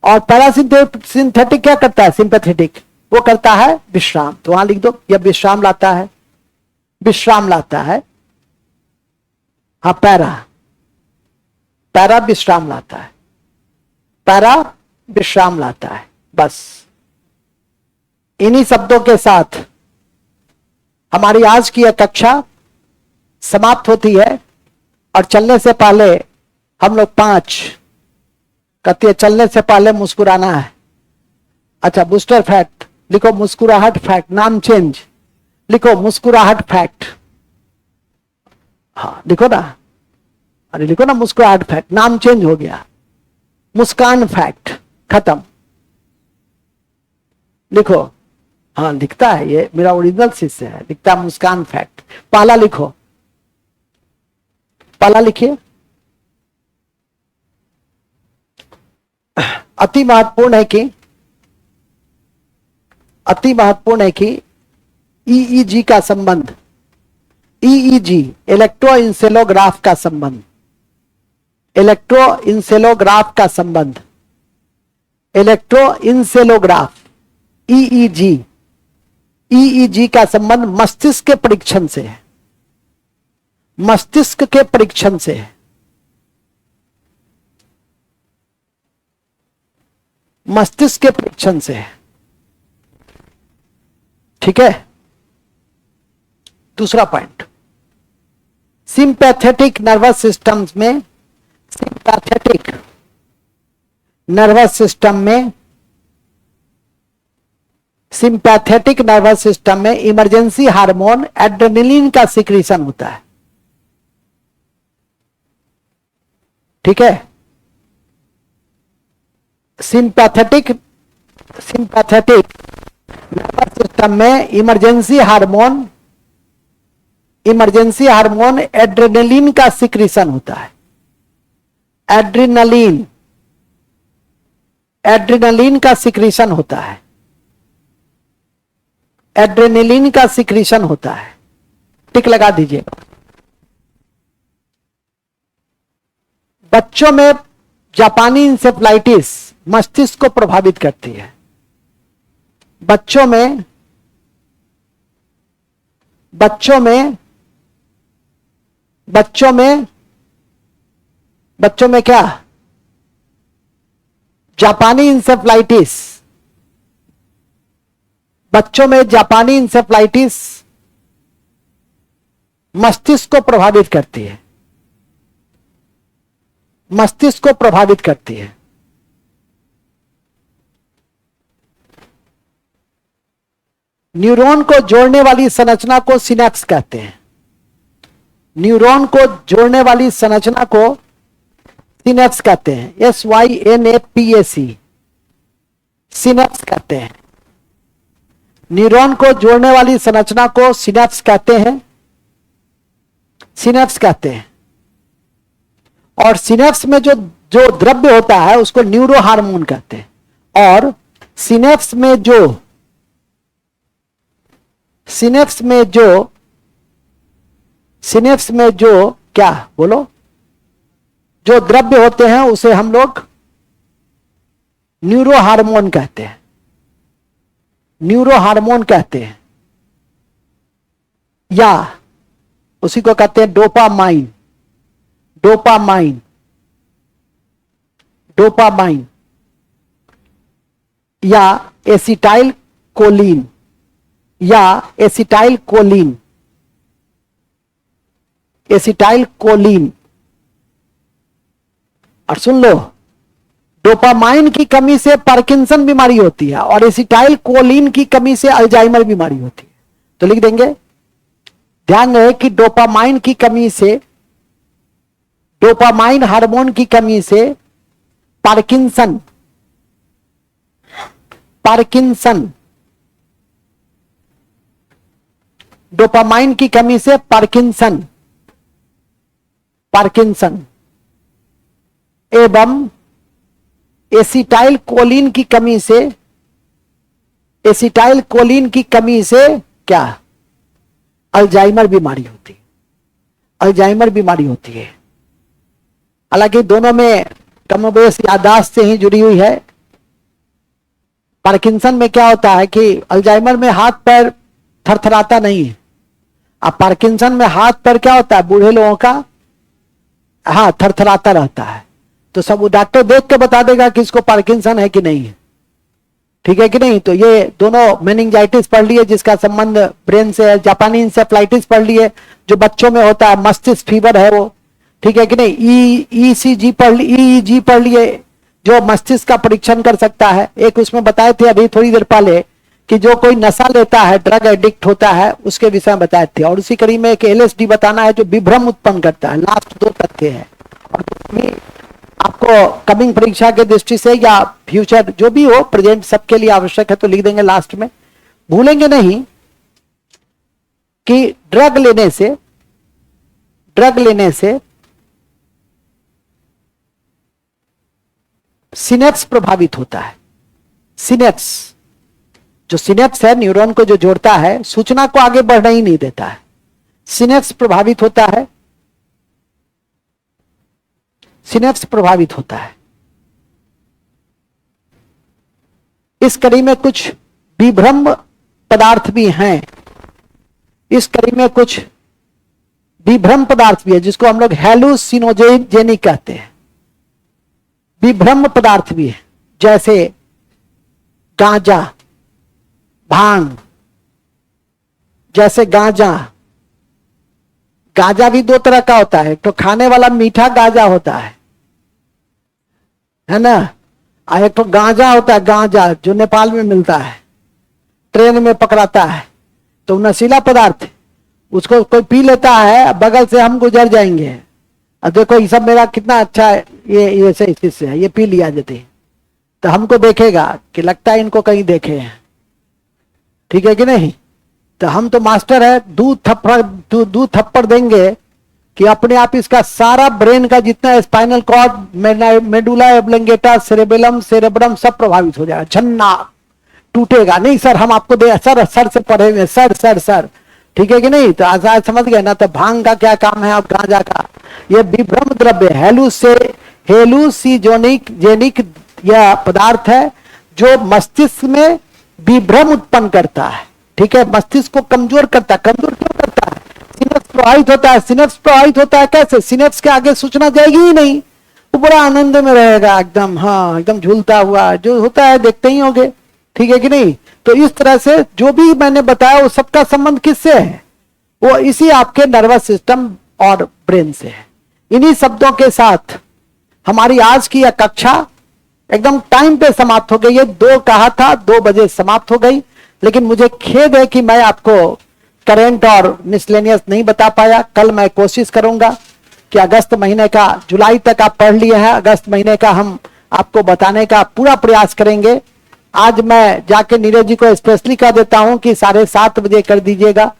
और पैरासिम्पैथेटिक क्या करता है? सिंपैथेटिक वो करता है विश्राम। तो वहां लिख दो, यह विश्राम लाता है, विश्राम लाता है। हाँ, पैरा विश्राम लाता है, पैरा विश्राम लाता है। बस इन्हीं शब्दों के साथ हमारी आज की यह कक्षा समाप्त होती है। और चलने से पहले हम लोग 5 कहते हैं, चलने से पहले मुस्कुराना है। अच्छा, बूस्टर फैक्ट लिखो, मुस्कुराहट फैक्ट, नाम चेंज लिखो, मुस्कुराहट फैक्ट। हाँ लिखो ना, अरे लिखो ना, मुस्कुराहट फैक्ट, नाम चेंज हो गया, मुस्कान फैक्ट, खत्म। लिखो, हाँ लिखता है, ये मेरा ओरिजिनल शिष्य है, लिखता है मुस्कान फैक्ट। पहला लिखो, पहला लिखिए। अति महत्वपूर्ण है कि EEG का संबंध, EEG इलेक्ट्रोइंसेलोग्राफ का संबंध, इलेक्ट्रोइंसेलोग्राफ का संबंध, इलेक्ट्रोइंसेलोग्राफ EEG का संबंध मस्तिष्क के परीक्षण से है, मस्तिष्क के परीक्षण से है, मस्तिष्क के परीक्षण से है। ठीक है। दूसरा पॉइंट, सिंपैथेटिक नर्वस सिस्टम्स में, सिंपैथेटिक नर्वस सिस्टम में, सिंपैथेटिक नर्वस सिस्टम में इमरजेंसी हार्मोन एड्रेनलिन का सिक्रीशन होता है। ठीक है। सिंपैथेटिक नर्वस सिस्टम में इमरजेंसी हार्मोन एड्रेनलिन का सिक्रीशन होता है। एड्रेनलिन का सिक्रीशन होता है, एड्रेनलिन का सिक्रीशन होता है। टिक लगा दीजिए। बच्चों में जापानी इंसेफ्लाइटिस मस्तिष्क को प्रभावित करती है। बच्चों में क्या? जापानी इंसेफ्लाइटिस, बच्चों में जापानी इंसेफ्लाइटिस मस्तिष्क को प्रभावित करती है, मस्तिष्क को प्रभावित करती है। न्यूरॉन को जोड़ने वाली संरचना को सिनेप्स कहते हैं। न्यूरॉन को जोड़ने वाली संरचना को सिनेप्स कहते हैं, SYNAPS, सिनेप्स कहते हैं। न्यूरॉन को जोड़ने वाली संरचना को सिनेप्स कहते हैं, सिनेप्स कहते हैं। और सिनेप्स में जो द्रव्य होता है उसको न्यूरो हार्मोन कहते हैं। और सिनेप्स में जो क्या बोलो, जो द्रव्य होते हैं उसे हम लोग न्यूरो हार्मोन कहते हैं, न्यूरो हार्मोन कहते हैं, या उसी को कहते हैं डोपामाइन, डोपामाइन, डोपामाइन, या एसिटाइल कोलिन, या एसिटाइल कोलिन, एसिटाइल कोलिन। और सुन लो, डोपामाइन की कमी से पार्किंसन बीमारी होती है और एसिटाइल कोलिन की कमी से अल्जाइमर बीमारी होती है। तो लिख देंगे, ध्यान रहे कि डोपामाइन की कमी से, डोपामाइन हार्मोन की कमी से पार्किंसन, पार्किंसन, डोपामाइन की कमी से पार्किंसन, पार्किंसन एवं एसिटाइल कोलिन की कमी से, एसिटाइल कोलिन की कमी से क्या अल्जाइमर बीमारी होती है, अल्जाइमर बीमारी होती है। हालांकि दोनों में कमोबेश याददाश्त से ही जुड़ी हुई है। पार्किंसन में क्या होता है कि अल्जाइमर में हाथ पैर थरथराता नहीं है, अब पार्किंसन में हाथ पैर क्या होता है, बूढ़े लोगों का हाँ थरथराता रहता है। तो सब डॉक्टर देख के बता देगा कि इसको पार्किंसन है कि नहीं है, ठीक है कि नहीं। तो ये दोनों मेनिंजाइटिस पढ़ लिए जिसका संबंध ब्रेन से है, जापानी इंसेफ्लाइटिस पढ़ लिए जो बच्चों में होता है, मस्तिष्क फीवर है वो, ठीक है कि नहीं। ईईजी पढ़ लिए, ईईजी पढ़ लिए जो मस्तिष्क का परीक्षण कर सकता है। एक उसमें बताए थे अभी थोड़ी देर पहले कि जो कोई नशा लेता है, ड्रग एडिक्ट होता है, उसके विषय में बताए थे। और उसी कड़ी में एक एलएसडी बताना है जो विभ्रम उत्पन्न करता है। लास्ट 2 तथ्य है और आपको कमिंग परीक्षा के दृष्टि से या फ्यूचर जो भी हो, प्रेजेंट सबके लिए आवश्यक है तो लिख देंगे लास्ट में। भूलेंगे नहीं कि ड्रग लेने से सिनेप्स प्रभावित होता है। सिनेप्स, जो सिनेप्स है न्यूरॉन को जो जोड़ता है, सूचना को आगे बढ़ने ही नहीं देता है, सिनेप्स प्रभावित होता है, सिनेप्स प्रभावित होता है। इस कड़ी में कुछ विभ्रम पदार्थ भी हैं, इस कड़ी में कुछ विभ्रम पदार्थ भी है जिसको हम लोग हैलुसिनोजेनिक कहते हैं। विभ्रम पदार्थ भी है जैसे गांजा, भांग, जैसे गांजा भी 2 तरह का होता है। तो खाने वाला मीठा गांजा होता है ना, और एक तो गांजा होता है, गांजा जो नेपाल में मिलता है, ट्रेन में पकड़ाता है, तो नशीला पदार्थ है, उसको कोई पी लेता है, बगल से हम गुजर जाएंगे, अब देखो ये सब मेरा कितना अच्छा है, ये सही चीज से है, ये पी लिया जाते, तो हमको देखेगा कि लगता है इनको कहीं देखे हैं, ठीक है कि नहीं। तो हम तो मास्टर है, दूध थप्पड़ देंगे कि अपने आप इसका सारा ब्रेन का जितना spinal cord, medulla oblongata, cerebrum सब प्रभावित हो जाएगा, छन्ना टूटेगा। नहीं सर हम आपको दे, सर से पढ़े हुए, सर ठीक है कि नहीं। तो आजाद समझ गए ना। तो भांग का क्या काम है, अब गांजा का, ये विभ्रम द्रव्य हेलुसिनोजेनिक यह पदार्थ है जो मस्तिष्क में विभ्रम उत्पन्न करता है, ठीक है, मस्तिष्क को कमजोर करता है। कमजोर क्यों करता है, सिनेप्स प्रभावित होता है। सिनेप्स प्रभावित होता है कैसे, सिनेप्स के आगे सूचना जाएगी ही नहीं, वो बड़ा आनंद में रहेगा एकदम, हाँ एकदम झूलता हुआ जो होता है, देखते ही होंगे, ठीक है कि नहीं। तो इस तरह से जो भी मैंने बताया वो सबका संबंध किससे है, वो इसी आपके नर्वस सिस्टम और ब्रेन से है। इन्हीं शब्दों के साथ हमारी आज की यह कक्षा एकदम टाइम पे समाप्त हो गई है। 2 कहा था, 2 बजे समाप्त हो गई, लेकिन मुझे खेद है कि मैं आपको करंट और मिसलेनियस नहीं बता पाया। कल मैं कोशिश करूंगा कि अगस्त महीने का, जुलाई तक आप पढ़ लिए हैं, अगस्त महीने का हम आपको बताने का पूरा प्रयास करेंगे। आज मैं जाके नीरज जी को स्पेशली कह देता हूं कि 7:30 बजे कर दीजिएगा,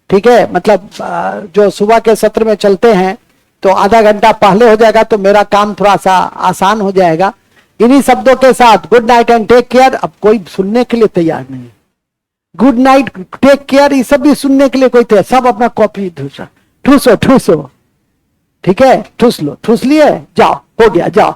ठीक है, मतलब जो सुबह के सत्र में चलते हैं तो आधा घंटा पहले हो जाएगा तो मेरा काम थोड़ा सा आसान हो जाएगा। इन्हीं शब्दों के साथ good night and take care. अब कोई सुनने के लिए तैयार नहीं, गुड नाइट टेक केयर ये सब भी सुनने के लिए कोई तैयार, सब अपना कॉपी ठूसो, ठीक है, ठूस लो, ठूस लिए, जाओ, हो गया, जाओ।